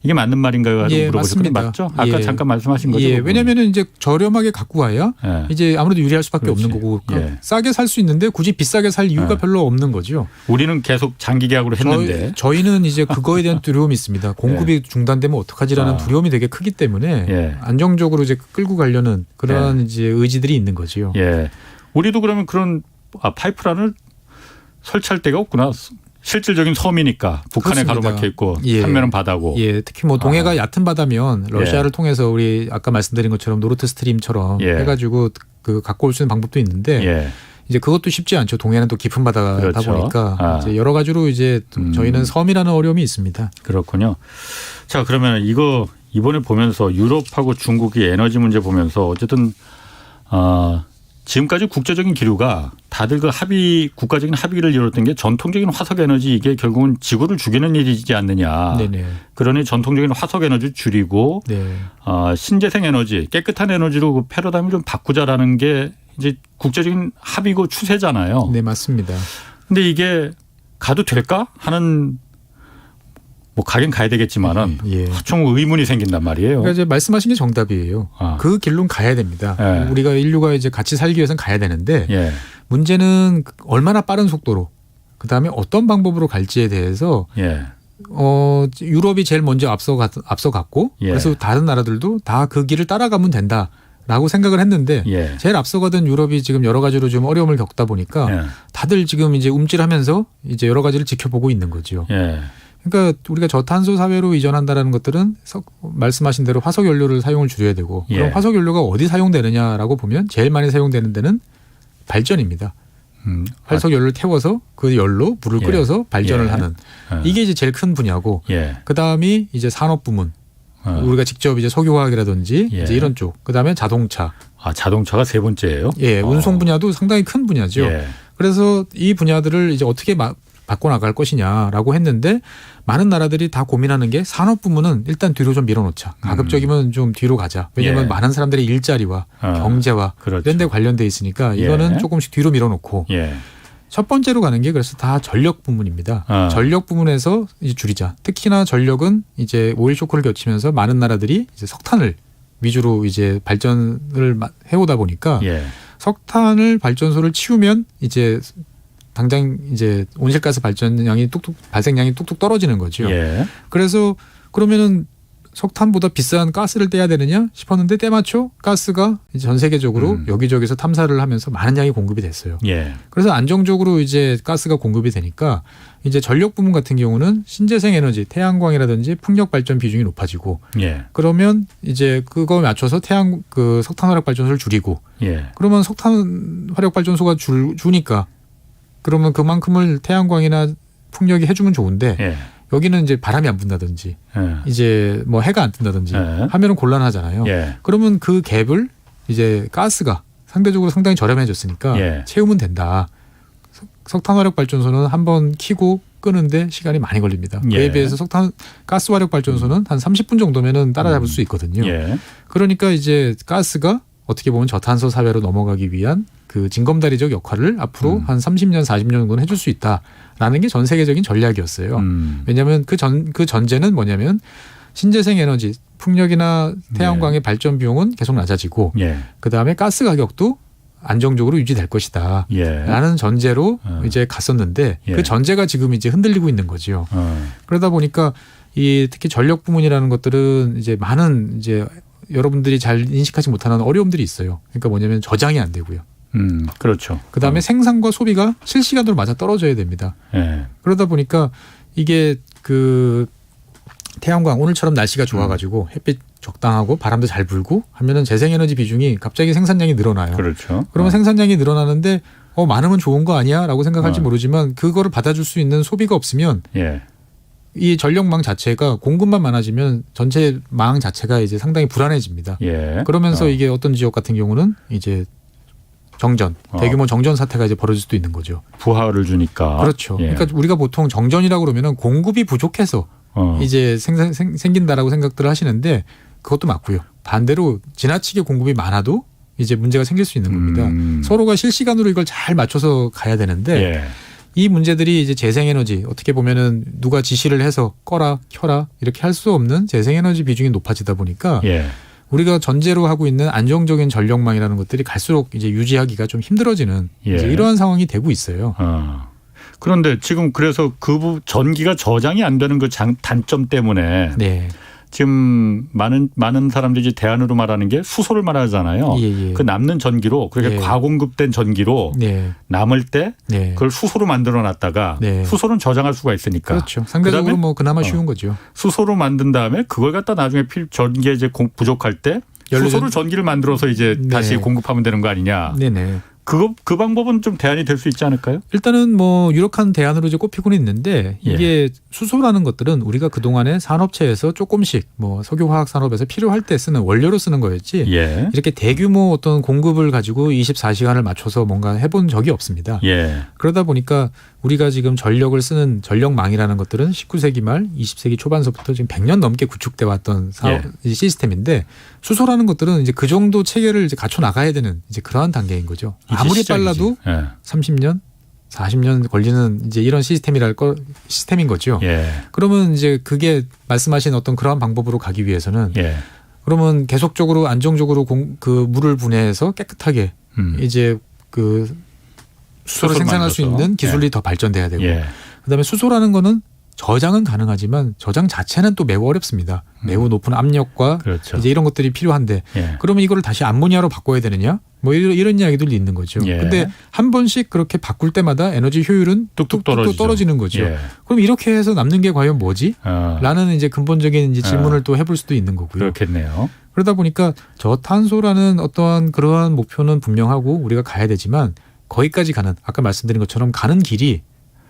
이게 맞는 말인가요? 물어보셨더니 맞죠? 아까 잠깐 말씀하신 거죠. 왜냐하면 이제 저렴하게 갖고 와야 이제 아무래도 유리할 수밖에 없는 거고 싸게 살 수 있는데 굳이 비싸게 살 이유가 별로 없는 거죠. 우리는 계속 장기 계약으로 했는데 저희는 이제 그거에 대한 두려움이 있습니다. 공급이 중단되면 어떡하지라는 두려움이 되게 크기 때문에 안정적으로 이제 끌고 가려는 그런 이제 의지들이 있는 거지요. 우리도 그러면 그런 파이프라인을 설치할 데가 없구나. 실질적인 섬이니까 북한에 가로막혀 있고 한면은 바다고. 특히 뭐 동해가 얕은 바다면 러시아를 통해서 우리 아까 말씀드린 것처럼 노르트 스트림처럼 해가지고 그 갖고 올 수 있는 방법도 있는데 이제 그것도 쉽지 않죠. 동해는 또 깊은 바다다 보니까 이제 여러 가지로 이제 저희는 섬이라는 어려움이 있습니다. 그렇군요. 자 그러면 이거 이번에 보면서 유럽하고 중국이 에너지 문제 보면서 어쨌든 지금까지 국제적인 기류가 다들 그 국가적인 합의를 이뤘던 게 전통적인 화석 에너지 이게 결국은 지구를 죽이는 일이지 않느냐. 그러니 전통적인 화석 에너지 줄이고 신재생 에너지 깨끗한 에너지로 그 패러다임을 좀 바꾸자라는 게 이제 국제적인 합의고 추세잖아요. 네, 맞습니다. 근데 이게 가도 될까 하는 뭐 가긴 가야 되겠지만은 좀 의문이 생긴단 말이에요. 그러니까 이제 말씀하신 게 정답이에요. 그 길로 가야 됩니다. 우리가 인류가 이제 같이 살기 위해서는 가야 되는데 문제는 얼마나 빠른 속도로 그다음에 어떤 방법으로 갈지에 대해서 유럽이 제일 먼저 앞서갔고 그래서 다른 나라들도 다 그 길을 따라가면 된다라고 생각을 했는데 제일 앞서가던 유럽이 지금 여러 가지로 좀 어려움을 겪다 보니까 다들 지금 이제 움찔하면서 이제 여러 가지를 지켜보고 있는 거죠. 그러니까 우리가 저탄소 사회로 이전한다라는 것들은 말씀하신 대로 화석 연료를 사용을 줄여야 되고 그럼 화석 연료가 어디 사용되느냐라고 보면 제일 많이 사용되는 데는 발전입니다. 화석 연료를 태워서 그 열로 물을 끓여서 발전을 하는 이게 이제 제일 큰 분야고 그다음이 이제 산업 부문 우리가 직접 이제 석유화학이라든지 이제 이런 쪽 그다음에 자동차. 자동차가 세 번째예요? 운송 분야도 상당히 큰 분야죠. 그래서 이 분야들을 이제 어떻게 바꿔나갈 것이냐라고 했는데 많은 나라들이 다 고민하는 게 산업 부문은 일단 뒤로 좀 밀어놓자. 가급적이면 좀 뒤로 가자. 왜냐하면 많은 사람들의 일자리와 경제와 이런 데 관련돼 있으니까 이거는 조금씩 뒤로 밀어놓고 첫 번째로 가는 게 그래서 다 전력 부문입니다. 전력 부문에서 이제 줄이자. 특히나 전력은 이제 오일 쇼크를 거치면서 많은 나라들이 이제 석탄을 위주로 이제 발전을 해오다 보니까 석탄을 발전소를 치우면 이제 당장 이제 온실가스 발생량이 뚝뚝 떨어지는 거죠. 그래서 그러면은 석탄보다 비싼 가스를 떼야 되느냐 싶었는데 때마쳐 가스가 이제 전 세계적으로 여기저기서 탐사를 하면서 많은 양이 공급이 됐어요. 그래서 안정적으로 이제 가스가 공급이 되니까 이제 전력 부문 같은 경우는 신재생 에너지, 태양광이라든지 풍력 발전 비중이 높아지고 그러면 이제 그거 맞춰서 석탄 화력 발전소를 줄이고 그러면 석탄 화력 발전소가 주니까 그러면 그만큼을 태양광이나 풍력이 해주면 좋은데 여기는 이제 바람이 안 분다든지 이제 뭐 해가 안 뜬다든지 하면은 곤란하잖아요. 그러면 그 갭을 이제 가스가 상대적으로 상당히 저렴해졌으니까 채우면 된다. 석탄 화력 발전소는 한번 켜고 끄는데 시간이 많이 걸립니다. 그에 비해서 가스 화력 발전소는 한 30분 정도면은 따라잡을 수 있거든요. 그러니까 이제 가스가 어떻게 보면 저탄소 사회로 넘어가기 위한 그 징검다리적 역할을 앞으로 한 30년, 40년 정도는 해줄 수 있다라는 게 전 세계적인 전략이었어요. 왜냐하면 그 전제는 뭐냐면 신재생 에너지, 풍력이나 태양광의 발전 비용은 계속 낮아지고 그다음에 가스 가격도 안정적으로 유지될 것이다. 라는 전제로 이제 갔었는데 그 전제가 지금 이제 흔들리고 있는 거죠. 그러다 보니까 특히 전력 부문이라는 것들은 이제 많은 이제 여러분들이 잘 인식하지 못하는 어려움들이 있어요. 그러니까 뭐냐면 저장이 안 되고요. 그렇죠. 그다음에 생산과 소비가 실시간으로 맞아 떨어져야 됩니다. 그러다 보니까 이게 그 태양광 오늘처럼 날씨가 좋아가지고 햇빛 적당하고 바람도 잘 불고 하면은 재생에너지 비중이 갑자기 생산량이 늘어나요. 그렇죠. 그러면 생산량이 늘어나는데 많으면 좋은 거 아니야?라고 생각할지 모르지만 그거를 받아줄 수 있는 소비가 없으면 이 전력망 자체가 공급만 많아지면 전체 망 자체가 이제 상당히 불안해집니다. 그러면서 이게 어떤 지역 같은 경우는 이제 정전, 대규모 정전 사태가 이제 벌어질 수도 있는 거죠. 부하를 주니까. 그렇죠. 예. 그러니까 우리가 보통 정전이라고 그러면은 공급이 부족해서 이제 생긴다라고 생각들을 하시는데 그것도 맞고요. 반대로 지나치게 공급이 많아도 이제 문제가 생길 수 있는 겁니다. 서로가 실시간으로 이걸 잘 맞춰서 가야 되는데 예. 이 문제들이 이제 재생에너지 어떻게 보면은 누가 지시를 해서 꺼라 켜라 이렇게 할 수 없는 재생에너지 비중이 높아지다 보니까 예. 우리가 전제로 하고 있는 안정적인 전력망이라는 것들이 갈수록 이제 유지하기가 좀 힘들어지는 예. 이제 이러한 상황이 되고 있어요. 그런데 지금 그래서 그 전기가 저장이 안 되는 그 단점 때문에 네. 지금 많은 사람들이 대안으로 말하는 게 수소를 말하잖아요. 예. 그 남는 전기로 그렇게 예. 과공급된 전기로 네. 남을 때 네. 그걸 수소로 만들어 놨다가 네. 수소는 저장할 수가 있으니까. 그렇죠. 상대적으로 그다음에 뭐 그나마 쉬운 거죠. 수소로 만든 다음에 그걸 갖다 나중에 전기에 이제 부족할 때 수소로 전기를 만들어서 이제 네. 다시 공급하면 되는 거 아니냐. 네네. 그 방법은 좀 대안이 될 수 있지 않을까요? 일단은 뭐 유력한 대안으로 이제 꼽히고는 있는데 이게 수소라는 것들은 우리가 그동안에 산업체에서 조금씩 뭐 석유화학 산업에서 필요할 때 쓰는 원료로 쓰는 거였지 예. 이렇게 대규모 어떤 공급을 가지고 24시간을 맞춰서 뭔가 해본 적이 없습니다. 예. 그러다 보니까 우리가 지금 전력을 쓰는 전력망이라는 것들은 19세기 말 20세기 초반서부터 지금 100년 넘게 구축돼 왔던 사업 시스템인데 수소라는 것들은 이제 그 정도 체계를 이제 갖춰 나가야 되는 이제 그러한 단계인 거죠. 아무리 빨라도 30년, 40년 걸리는 이제 이런 시스템인 거죠. 예. 그러면 이제 그게 말씀하신 어떤 그러한 방법으로 가기 위해서는 예. 그러면 계속적으로 안정적으로 그 물을 분해해서 깨끗하게 이제 그 수소를 생산할 수 있는 기술이 더 발전돼야 되고 그다음에 수소라는 거는 저장은 가능하지만 저장 자체는 또 매우 어렵습니다. 매우 높은 압력과 그렇죠. 이제 이런 것들이 필요한데 그러면 이거를 다시 암모니아로 바꿔야 되느냐? 뭐 이런 이야기들이 있는 거죠. 근데 한 번씩 그렇게 바꿀 때마다 에너지 효율은 뚝뚝 떨어지는 거죠. 그럼 이렇게 해서 남는 게 과연 뭐지? 라는 이제 근본적인 이제 질문을 또 해볼 수도 있는 거고요. 그렇겠네요. 그러다 보니까 저탄소라는 어떠한 그러한 목표는 분명하고 우리가 가야 되지만 거기까지 가는 아까 말씀드린 것처럼 가는 길이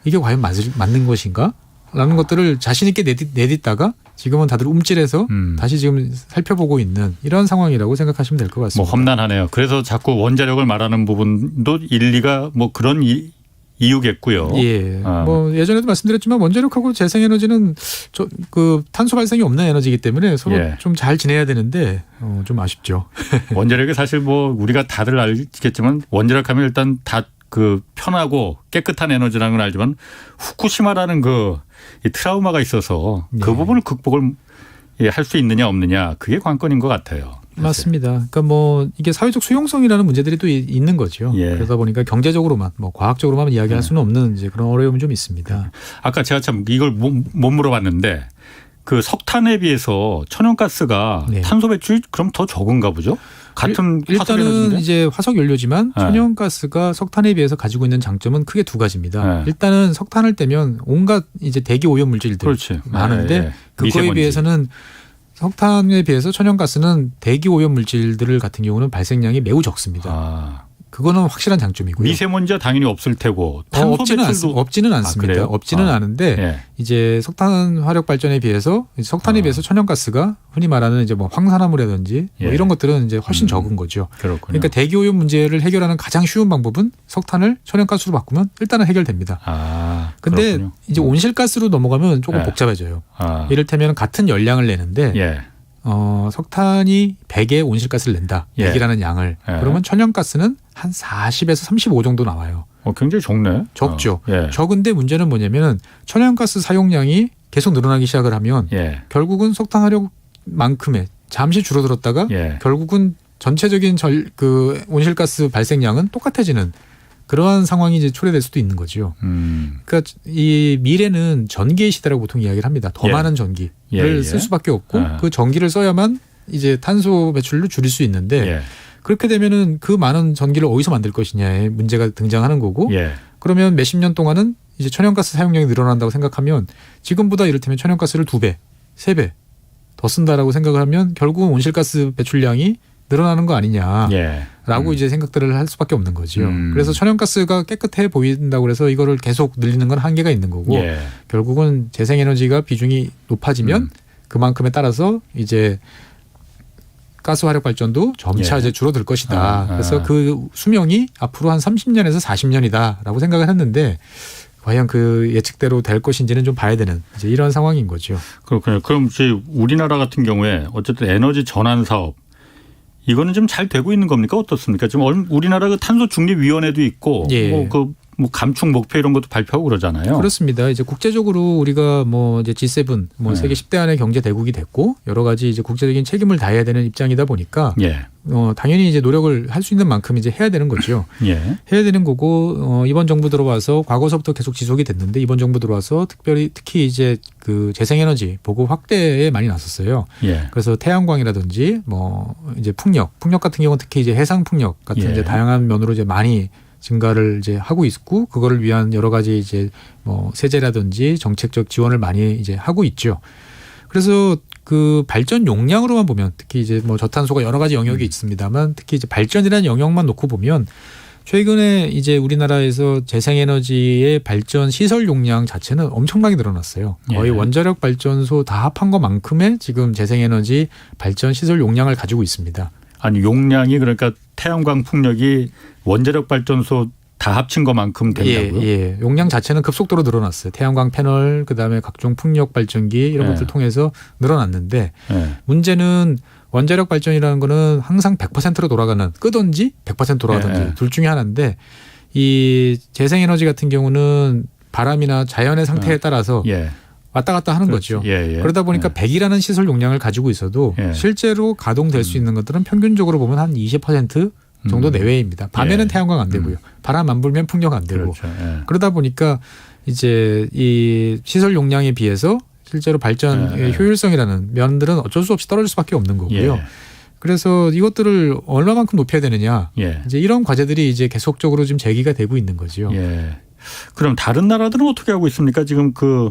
이게 과연 맞는 것인가? 라는 것들을 자신 있게 내딛다가 지금은 다들 움찔해서 다시 지금 살펴보고 있는 이런 상황이라고 생각하시면 될 것 같습니다. 뭐 험난하네요. 그래서 자꾸 원자력을 말하는 부분도 일리가 뭐 그런 이유겠고요. 예. 뭐 예전에도 말씀드렸지만 원자력하고 재생에너지는 그 탄소 발생이 없는 에너지이기 때문에 서로 좀 잘 지내야 되는데 좀 아쉽죠. 원자력이 사실 뭐 우리가 다들 알겠지만 원자력하면 일단 다 그 편하고 깨끗한 에너지라는 걸 알지만 후쿠시마라는 이 트라우마가 있어서 그 부분을 극복을 할 수 있느냐 없느냐 그게 관건인 것 같아요. 맞습니다. 그러니까 뭐 이게 사회적 수용성이라는 문제들이 또 있는 거죠. 그러다 보니까 경제적으로만 뭐 과학적으로만 이야기할 수는 없는 이제 그런 어려움이 좀 있습니다. 아까 제가 참 이걸 못 물어봤는데 그 석탄에 비해서 천연가스가 탄소 배출이 그럼 더 적은가 보죠? 같은 일단은 이제 화석 연료지만 천연가스가 석탄에 비해서 가지고 있는 장점은 크게 두 가지입니다. 일단은 석탄을 떼면 온갖 이제 대기 오염 물질들 많은데 그거에 비해서는 석탄에 비해서 천연가스는 대기 오염 물질들 같은 경우는 발생량이 매우 적습니다. 그거는 확실한 장점이고요. 미세먼지가 당연히 없을 테고 없지는 않습니다. 없지는 않은데 이제 석탄 화력 발전에 비해서 석탄에 비해서 천연가스가 흔히 말하는 이제 뭐 황산화물이라든지 뭐 이런 것들은 이제 훨씬 적은 거죠. 그렇군요. 그러니까 대기 오염 문제를 해결하는 가장 쉬운 방법은 석탄을 천연가스로 바꾸면 일단은 해결됩니다. 근데 그렇군요. 이제 온실가스로 넘어가면 조금 복잡해져요. 이를테면 같은 열량을 내는데 석탄이 100의 온실가스를 낸다. 100이라는 양을. 그러면 천연가스는 한 40에서 35 정도 나와요. 굉장히 적네. 적죠. 적은데 문제는 뭐냐면 천연가스 사용량이 계속 늘어나기 시작을 하면 결국은 석탄 화력만큼의 잠시 줄어들었다가 결국은 전체적인 그 온실가스 발생량은 똑같아지는 그러한 상황이 이제 초래될 수도 있는 거죠. 그러니까 이 미래는 전기의 시대라고 보통 이야기를 합니다. 더 많은 전기를 쓸 수밖에 없고 그 전기를 써야만 이제 탄소 배출을 줄일 수 있는데 그렇게 되면은 그 많은 전기를 어디서 만들 것이냐의 문제가 등장하는 거고 그러면 몇십 년 동안은 이제 천연가스 사용량이 늘어난다고 생각하면 지금보다 이를테면 천연가스를 2배, 3배 더 쓴다라고 생각을 하면 결국은 온실가스 배출량이 늘어나는 거 아니냐라고 이제 생각들을 할 수밖에 없는 거죠. 그래서 천연가스가 깨끗해 보인다고 해서 이거를 계속 늘리는 건 한계가 있는 거고 결국은 재생에너지가 비중이 높아지면 그만큼에 따라서 이제 가스 화력 발전도 점차 예. 이제 줄어들 것이다. 그래서 그 수명이 앞으로 한 30년에서 40년이다라고 생각을 했는데 과연 그 예측대로 될 것인지는 좀 봐야 되는 이제 이런 상황인 거죠. 그렇군요. 그럼 이제 우리나라 같은 경우에 어쨌든 에너지 전환 사업 이거는 좀 잘 되고 있는 겁니까? 어떻습니까? 지금 우리나라 그 탄소 중립 위원회도 있고 예. 뭐 감축 목표 이런 것도 발표하고 그러잖아요. 그렇습니다. 이제 국제적으로 우리가 뭐 이제 G7 뭐 세계 10대 안의 경제 대국이 됐고 여러 가지 이제 국제적인 책임을 다해야 되는 입장이다 보니까 예. 당연히 이제 노력을 할 수 있는 만큼 이제 해야 되는 거죠. 예. 해야 되는 거고 이번 정부 들어와서 과거서부터 계속 지속이 됐는데 이번 정부 들어와서 특히 이제 그 재생에너지 보급 확대에 많이 나섰어요. 예. 그래서 태양광이라든지 뭐 이제 풍력 같은 경우는 특히 이제 해상 풍력 같은 예. 이제 다양한 면으로 이제 많이 증가를 이제 하고 있고 그거를 위한 여러 가지 이제 뭐 세제라든지 정책적 지원을 많이 이제 하고 있죠. 그래서 그 발전 용량으로만 보면 특히 이제 뭐 저탄소가 여러 가지 영역이 있습니다만 특히 이제 발전이라는 영역만 놓고 보면 최근에 이제 우리나라에서 재생에너지의 발전 시설 용량 자체는 엄청나게 늘어났어요. 거의 예. 원자력 발전소 다 합한 것만큼의 지금 재생에너지 발전 시설 용량을 가지고 있습니다. 아니 용량이 그러니까 태양광 풍력이 원자력 발전소 다 합친 것만큼 된다고요? 예. 용량 자체는 급속도로 늘어났어요. 태양광 패널 그다음에 각종 풍력 발전기 이런 것들 통해서 늘어났는데 문제는 원자력 발전이라는 거는 항상 100%로 돌아가는 끄든지 100% 돌아가든지 둘 중에 하나인데 이 재생에너지 같은 경우는 바람이나 자연의 상태에 따라서 왔다 갔다 하는 거죠. 그러다 보니까 100이라는 시설 용량을 가지고 있어도 실제로 가동될 수 있는 것들은 평균적으로 보면 한 20% 정도 내외입니다. 밤에는 태양광 안 되고요. 바람 안 불면 풍력 안 되고. 그렇죠. 그러다 보니까 이제 이 시설 용량에 비해서 실제로 발전의 효율성이라는 면들은 어쩔 수 없이 떨어질 수밖에 없는 거고요. 그래서 이것들을 얼마만큼 높여야 되느냐. 이제 이런 과제들이 이제 계속적으로 지금 제기가 되고 있는 거죠. 그럼 다른 나라들은 어떻게 하고 있습니까? 지금 그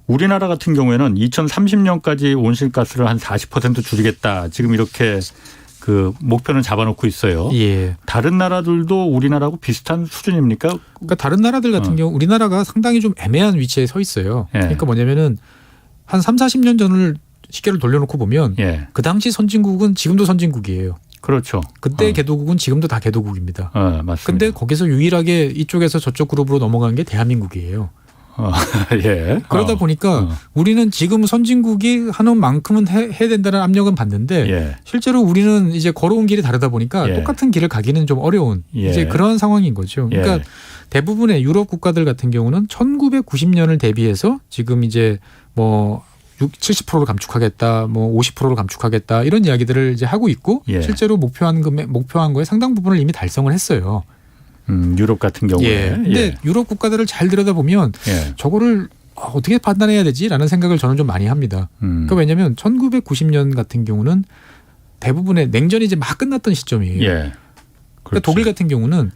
우리나라 같은 경우에는 2030년까지 온실가스를 한 40% 줄이겠다. 지금 이렇게 그 목표는 잡아놓고 있어요. 다른 나라들도 우리나라하고 비슷한 수준입니까? 그러니까 다른 나라들 같은 경우 우리나라가 상당히 좀 애매한 위치에 서 있어요. 그러니까 뭐냐면은 한 3, 40년 전을 시계를 돌려놓고 보면 그 당시 선진국은 지금도 선진국이에요. 그렇죠. 그때 개도국은 지금도 다 개도국입니다. 맞습니다. 근데 거기서 유일하게 이쪽에서 저쪽 그룹으로 넘어간 게 대한민국이에요. 그러다 보니까 우리는 지금 선진국이 하는 만큼은 해야 된다는 압력은 받는데 실제로 우리는 이제 걸어온 길이 다르다 보니까 똑같은 길을 가기는 좀 어려운 이제 그런 상황인 거죠. 그러니까 대부분의 유럽 국가들 같은 경우는 1990년을 대비해서 지금 이제 뭐 70%를 감축하겠다, 뭐 50%를 감축하겠다 이런 이야기들을 이제 하고 있고 실제로 목표한 거에 상당 부분을 이미 달성을 했어요. 유럽 같은 경우에. 근데 유럽 국가들을 잘 들여다보면 저거를 어떻게 판단해야 되지라는 생각을 저는 좀 많이 합니다. 그러니까 왜냐하면 1990년 같은 경우는 대부분의 냉전이 이제 막 끝났던 시점이에요. 그러니까 독일 같은 경우는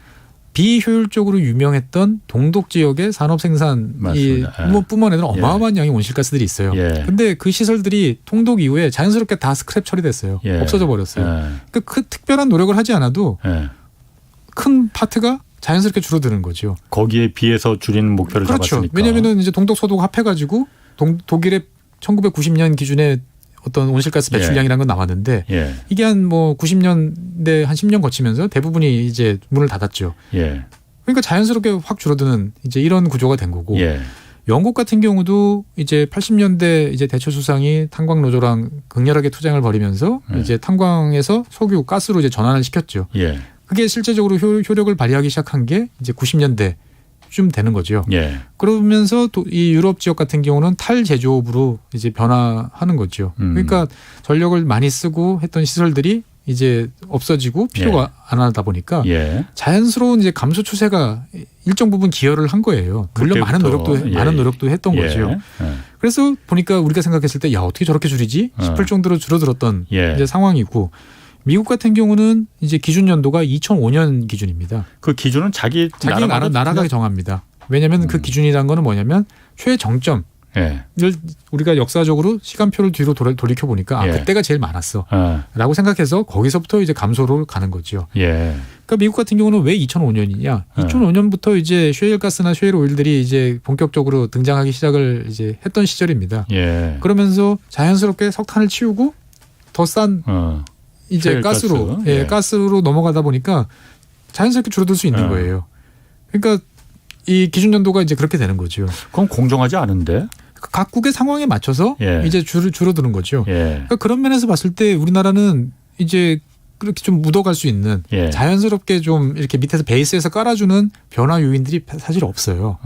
비효율적으로 유명했던 동독 지역의 산업 생산 뿐만 아니라 어마어마한 양의 온실가스들이 있어요. 그런데 그 시설들이 통독 이후에 자연스럽게 다 스크랩 처리됐어요. 없어져 버렸어요. 그러니까 그 특별한 노력을 하지 않아도 큰 파트가 자연스럽게 줄어드는 거죠. 거기에 비해서 줄이는 목표를 잡았으니까. 왜냐하면 이제 동독 소독 합해가지고 독일의 1990년 기준의 어떤 온실가스 배출량이라는 건 나왔는데 이게 한 뭐 90년대 한 10년 거치면서 대부분이 이제 문을 닫았죠. 그러니까 자연스럽게 확 줄어드는 이제 이런 구조가 된 거고. 영국 같은 경우도 이제 80년대 이제 대처 수상이 탄광 노조랑 극렬하게 투쟁을 벌이면서 이제 탄광에서 석유 가스로 이제 전환을 시켰죠. 그게 실제적으로 효력을 발휘하기 시작한 게 이제 90년대쯤 되는 거죠. 그러면서 또 이 유럽 지역 같은 경우는 탈제조업으로 이제 변화하는 거죠. 그러니까 전력을 많이 쓰고 했던 시설들이 이제 없어지고 필요가 안 하다 보니까 자연스러운 이제 감소 추세가 일정 부분 기여를 한 거예요. 물론 많은 노력도 했던 거죠. 그래서 보니까 우리가 생각했을 때 야 어떻게 저렇게 줄이지 싶을 정도로 줄어들었던 이제 상황이고. 미국 같은 경우는 이제 기준 연도가 2005년 기준입니다. 그 기준은 자기 나라가 정합니다. 왜냐하면 그 기준이라는 거는 뭐냐면 최정점을 우리가 역사적으로 시간표를 뒤로 돌이켜 보니까 그때가 제일 많았어라고 생각해서 거기서부터 이제 감소로 가는 거죠. 그러니까 미국 같은 경우는 왜 2005년이냐? 2005년부터 이제 셰일가스나 셰일 오일들이 이제 본격적으로 등장하기 시작을 이제 했던 시절입니다. 그러면서 자연스럽게 석탄을 치우고 더 싼 이제 가스로 가스로 넘어가다 보니까 자연스럽게 줄어들 수 있는 거예요. 그러니까 이 기준 연도가 이제 그렇게 되는 거죠. 그건 공정하지 않은데? 각국의 상황에 맞춰서 이제 줄어드는 거죠. 그러니까 그런 면에서 봤을 때 우리나라는 이제 그렇게 좀 묻어갈 수 있는 자연스럽게 좀 이렇게 밑에서 베이스에서 깔아주는 변화 요인들이 사실 없어요.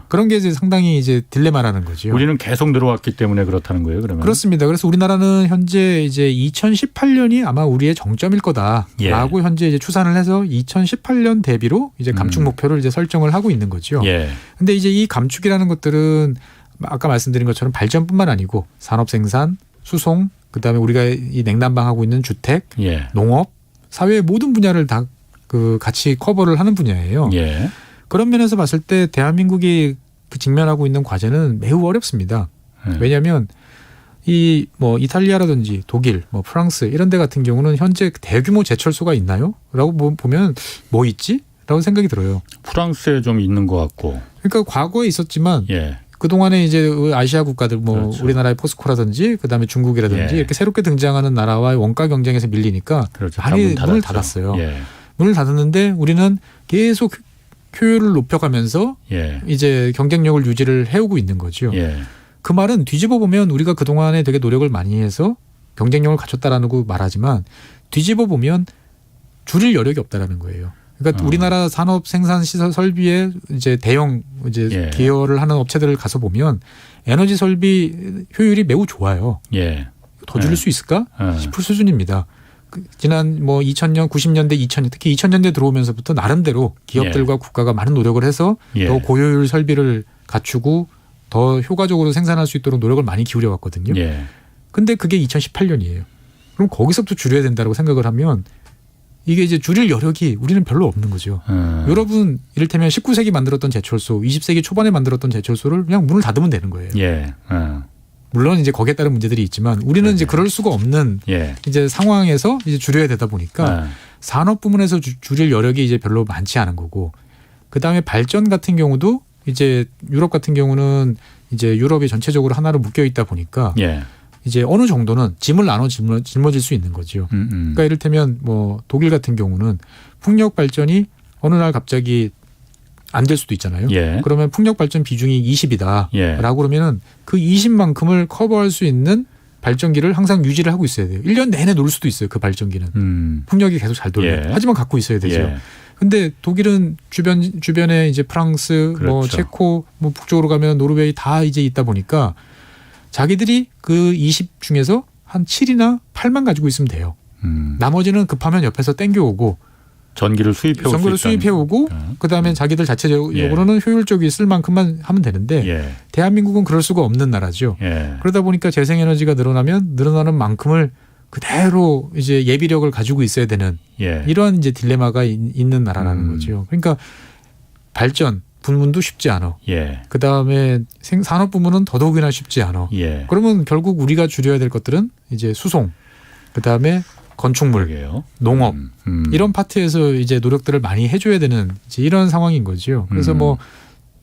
그런 게 이제 상당히 이제 딜레마라는 거죠. 우리는 계속 늘어왔기 때문에 그렇다는 거예요, 그러면? 그렇습니다. 그래서 우리나라는 현재 이제 2018년이 아마 우리의 정점일 거다라고 현재 이제 추산을 해서 2018년 대비로 이제 감축 목표를 이제 설정을 하고 있는 거죠. 근데 이제 이 감축이라는 것들은 아까 말씀드린 것처럼 발전뿐만 아니고 산업 생산, 수송, 그다음에 우리가 이 냉난방하고 있는 주택, 농업, 사회의 모든 분야를 다 그 같이 커버를 하는 분야예요. 그런 면에서 봤을 때 대한민국이 그 직면하고 있는 과제는 매우 어렵습니다. 왜냐하면 이 뭐 이탈리아라든지 독일, 뭐 프랑스 이런 데 같은 경우는 현재 대규모 제철소가 있나요? 라고 보면 뭐 있지? 라고 생각이 들어요. 프랑스에 좀 있는 것 같고. 그러니까 과거에 있었지만 그동안에 이제 아시아 국가들 뭐 그렇죠. 우리나라의 포스코라든지 그다음에 중국이라든지 이렇게 새롭게 등장하는 나라와의 원가 경쟁에서 밀리니까 많이 문을 닫았어요. 문을 닫았는데 우리는 계속 효율을 높여가면서 이제 경쟁력을 유지를 해오고 있는 거죠. 그 말은 뒤집어 보면 우리가 그동안에 되게 노력을 많이 해서 경쟁력을 갖췄다라는 거 말하지만 뒤집어 보면 줄일 여력이 없다라는 거예요. 그러니까 우리나라 산업 생산 시설 설비에 이제 대형 이제 기여를 하는 업체들을 가서 보면 에너지 설비 효율이 매우 좋아요. 더 줄일 수 있을까 싶을 수준입니다. 지난 뭐 2000년, 90년대, 2000년 특히 2000년대 들어오면서부터 나름대로 기업들과 국가가 많은 노력을 해서 더 고효율 설비를 갖추고 더 효과적으로 생산할 수 있도록 노력을 많이 기울여 왔거든요. 근데 그게 2018년이에요. 그럼 거기서부터 줄여야 된다고 생각을 하면 이게 이제 줄일 여력이 우리는 별로 없는 거죠. 여러분 이를테면 19세기 만들었던 제철소, 20세기 초반에 만들었던 제철소를 그냥 문을 닫으면 되는 거예요. 물론 이제 거기에 따른 문제들이 있지만 우리는 이제 그럴 수가 없는 이제 상황에서 이제 줄여야 되다 보니까 산업 부문에서 줄일 여력이 이제 별로 많지 않은 거고, 그 다음에 발전 같은 경우도 이제 유럽 같은 경우는 이제 유럽이 전체적으로 하나로 묶여 있다 보니까 이제 어느 정도는 짐을 나눠 짊어질 수 있는 거죠. 그러니까 이를테면 뭐 독일 같은 경우는 풍력 발전이 어느 날 갑자기 안 될 수도 있잖아요. 그러면 풍력 발전 비중이 20이다라고 그러면은 그 20만큼을 커버할 수 있는 발전기를 항상 유지를 하고 있어야 돼요. 1년 내내 놀 수도 있어요. 그 발전기는. 풍력이 계속 잘 돌려요. 하지만 갖고 있어야 되죠. 근데 독일은 주변에 이제 프랑스, 뭐 체코, 뭐 북쪽으로 가면 노르웨이 다 이제 있다 보니까 자기들이 그 20 중에서 한 7이나 8만 가지고 있으면 돼요. 나머지는 급하면 옆에서 땡겨오고 전기를 수입해오고 그다음에 자기들 자체적으로는 효율적이 쓸 만큼만 하면 되는데 대한민국은 그럴 수가 없는 나라죠. 그러다 보니까 재생에너지가 늘어나면 늘어나는 만큼을 그대로 이제 예비력을 가지고 있어야 되는 이러한 이제 딜레마가 있는 나라라는 거죠. 그러니까 발전 부문도 쉽지 않아. 그다음에 산업 부문은 더더욱이나 쉽지 않아. 그러면 결국 우리가 줄여야 될 것들은 이제 수송, 그다음에 건축물, 농업 이런 파트에서 이제 노력들을 많이 해줘야 되는 이제 이런 상황인 거죠. 그래서 뭐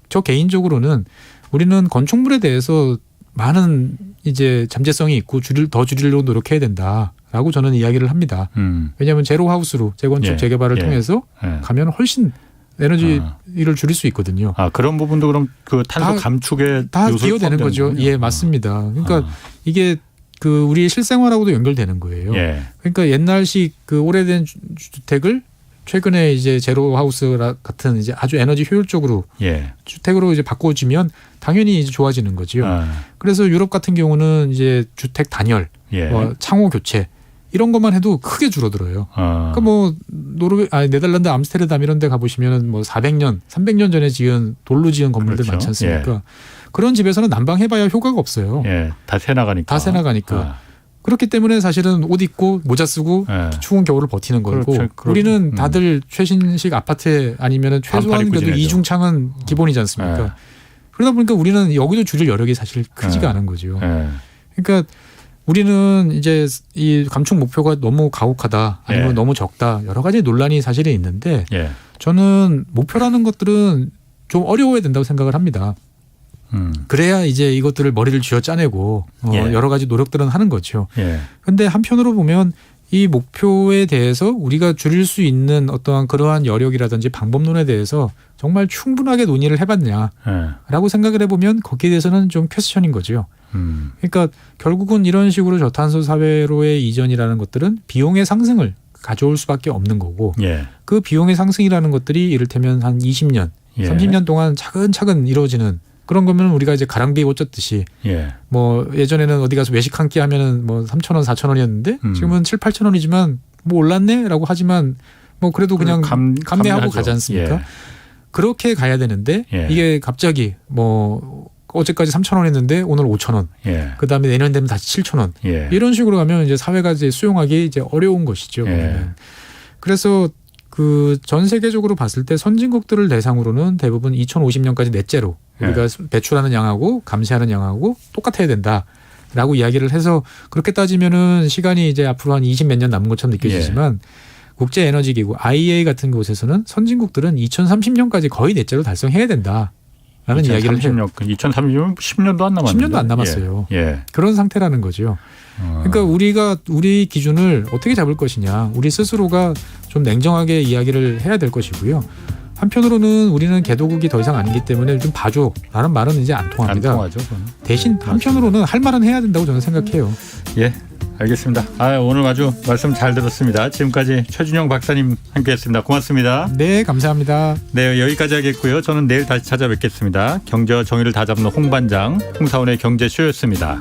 저 개인적으로는 우리는 건축물에 대해서 많은 이제 잠재성이 있고 더 줄이려고 노력해야 된다라고 저는 이야기를 합니다. 왜냐하면 제로 하우스로 재건축 재개발을 통해서 가면 훨씬 에너지를 줄일 수 있거든요. 그런 부분도 그럼 그 탄소 감축에 다 기여되는 거죠. 맞습니다. 그러니까 이게 그 우리의 실생활하고도 연결되는 거예요. 그러니까 옛날식 그 오래된 주택을 최근에 이제 제로 하우스 같은 이제 아주 에너지 효율적으로 주택으로 이제 바꿔주면 당연히 이제 좋아지는 거지요. 그래서 유럽 같은 경우는 이제 주택 단열, 뭐 창호 교체 이런 것만 해도 크게 줄어들어요. 그러니까 뭐 네덜란드 암스테르담 이런 데 가보시면 뭐 400년, 300년 전에 지은 돌로 지은 건물들 많지 않습니까? 그런 집에서는 난방해봐야 효과가 없어요. 다 새 나가니까. 그렇기 때문에 사실은 옷 입고 모자 쓰고 추운 겨울을 버티는 거고 우리는 다들 최신식 아파트에 아니면 최소한 그래도 이중창은 기본이지 않습니까? 그러다 보니까 우리는 여기도 줄일 여력이 사실 크지가 않은 거죠. 그러니까 우리는 이제 이 감축 목표가 너무 가혹하다 아니면 너무 적다 여러 가지 논란이 사실은 있는데 저는 목표라는 것들은 좀 어려워야 된다고 생각을 합니다. 그래야 이제 이것들을 머리를 쥐어 짜내고 여러 가지 노력들은 하는 거죠. 그런데 한편으로 보면 이 목표에 대해서 우리가 줄일 수 있는 어떠한 그러한 여력이라든지 방법론에 대해서 정말 충분하게 논의를 해봤냐라고 생각을 해보면 거기에 대해서는 좀 퀘스천인 거죠. 그러니까 결국은 이런 식으로 저탄소 사회로의 이전이라는 것들은 비용의 상승을 가져올 수밖에 없는 거고 예. 그 비용의 상승이라는 것들이 이를테면 한 20년, 예. 30년 동안 차근차근 이루어지는 그런 거면 우리가 이제 가랑비에 옷 젖듯이 예. 뭐 예전에는 어디 가서 외식 한 끼 하면은 뭐 3,000원, 4,000원이었는데 지금은 7, 8,000원이지만 뭐 올랐네라고 하지만 뭐 그래도 그냥 감내하고 가지 않습니까? 예. 그렇게 가야 되는데 예. 이게 갑자기 뭐 어제까지 3,000원 했는데 오늘 5,000원. 예. 그다음에 내년 되면 다시 7,000원. 예. 이런 식으로 가면 이제 사회가 이제 수용하기 이제 어려운 것이죠. 예. 그래서 그 전 세계적으로 봤을 때 선진국들을 대상으로는 대부분 2050년까지 넷째로 우리가 배출하는 양하고 감시하는 양하고 똑같아야 된다라고 이야기를 해서 그렇게 따지면은 시간이 이제 앞으로 한 20 몇 년 남은 것처럼 느껴지지만 국제 에너지 기구 IEA 같은 곳에서는 선진국들은 2030년까지 거의 넷째로 달성해야 된다. 라는 이야기를 해요. 2030년 10년도 안 남았는데. 10년도 안 남았어요. 예. 그런 상태라는 거죠. 그러니까 우리가 우리 기준을 어떻게 잡을 것이냐. 우리 스스로가 좀 냉정하게 이야기를 해야 될 것이고요. 한편으로는 우리는 개도국이 더 이상 아니기 때문에 좀 봐줘라는 말은 이제 안 통합니다. 안 통하죠. 그건. 대신 한편으로는 할 말은 해야 된다고 저는 생각해요. 예. 알겠습니다. 오늘 아주 말씀 잘 들었습니다. 지금까지 최준영 박사님 함께했습니다. 고맙습니다. 네, 감사합니다. 네, 여기까지 하겠고요. 저는 내일 다시 찾아뵙겠습니다. 경제와 정의를 다잡는 홍반장, 홍사원의 경제쇼였습니다.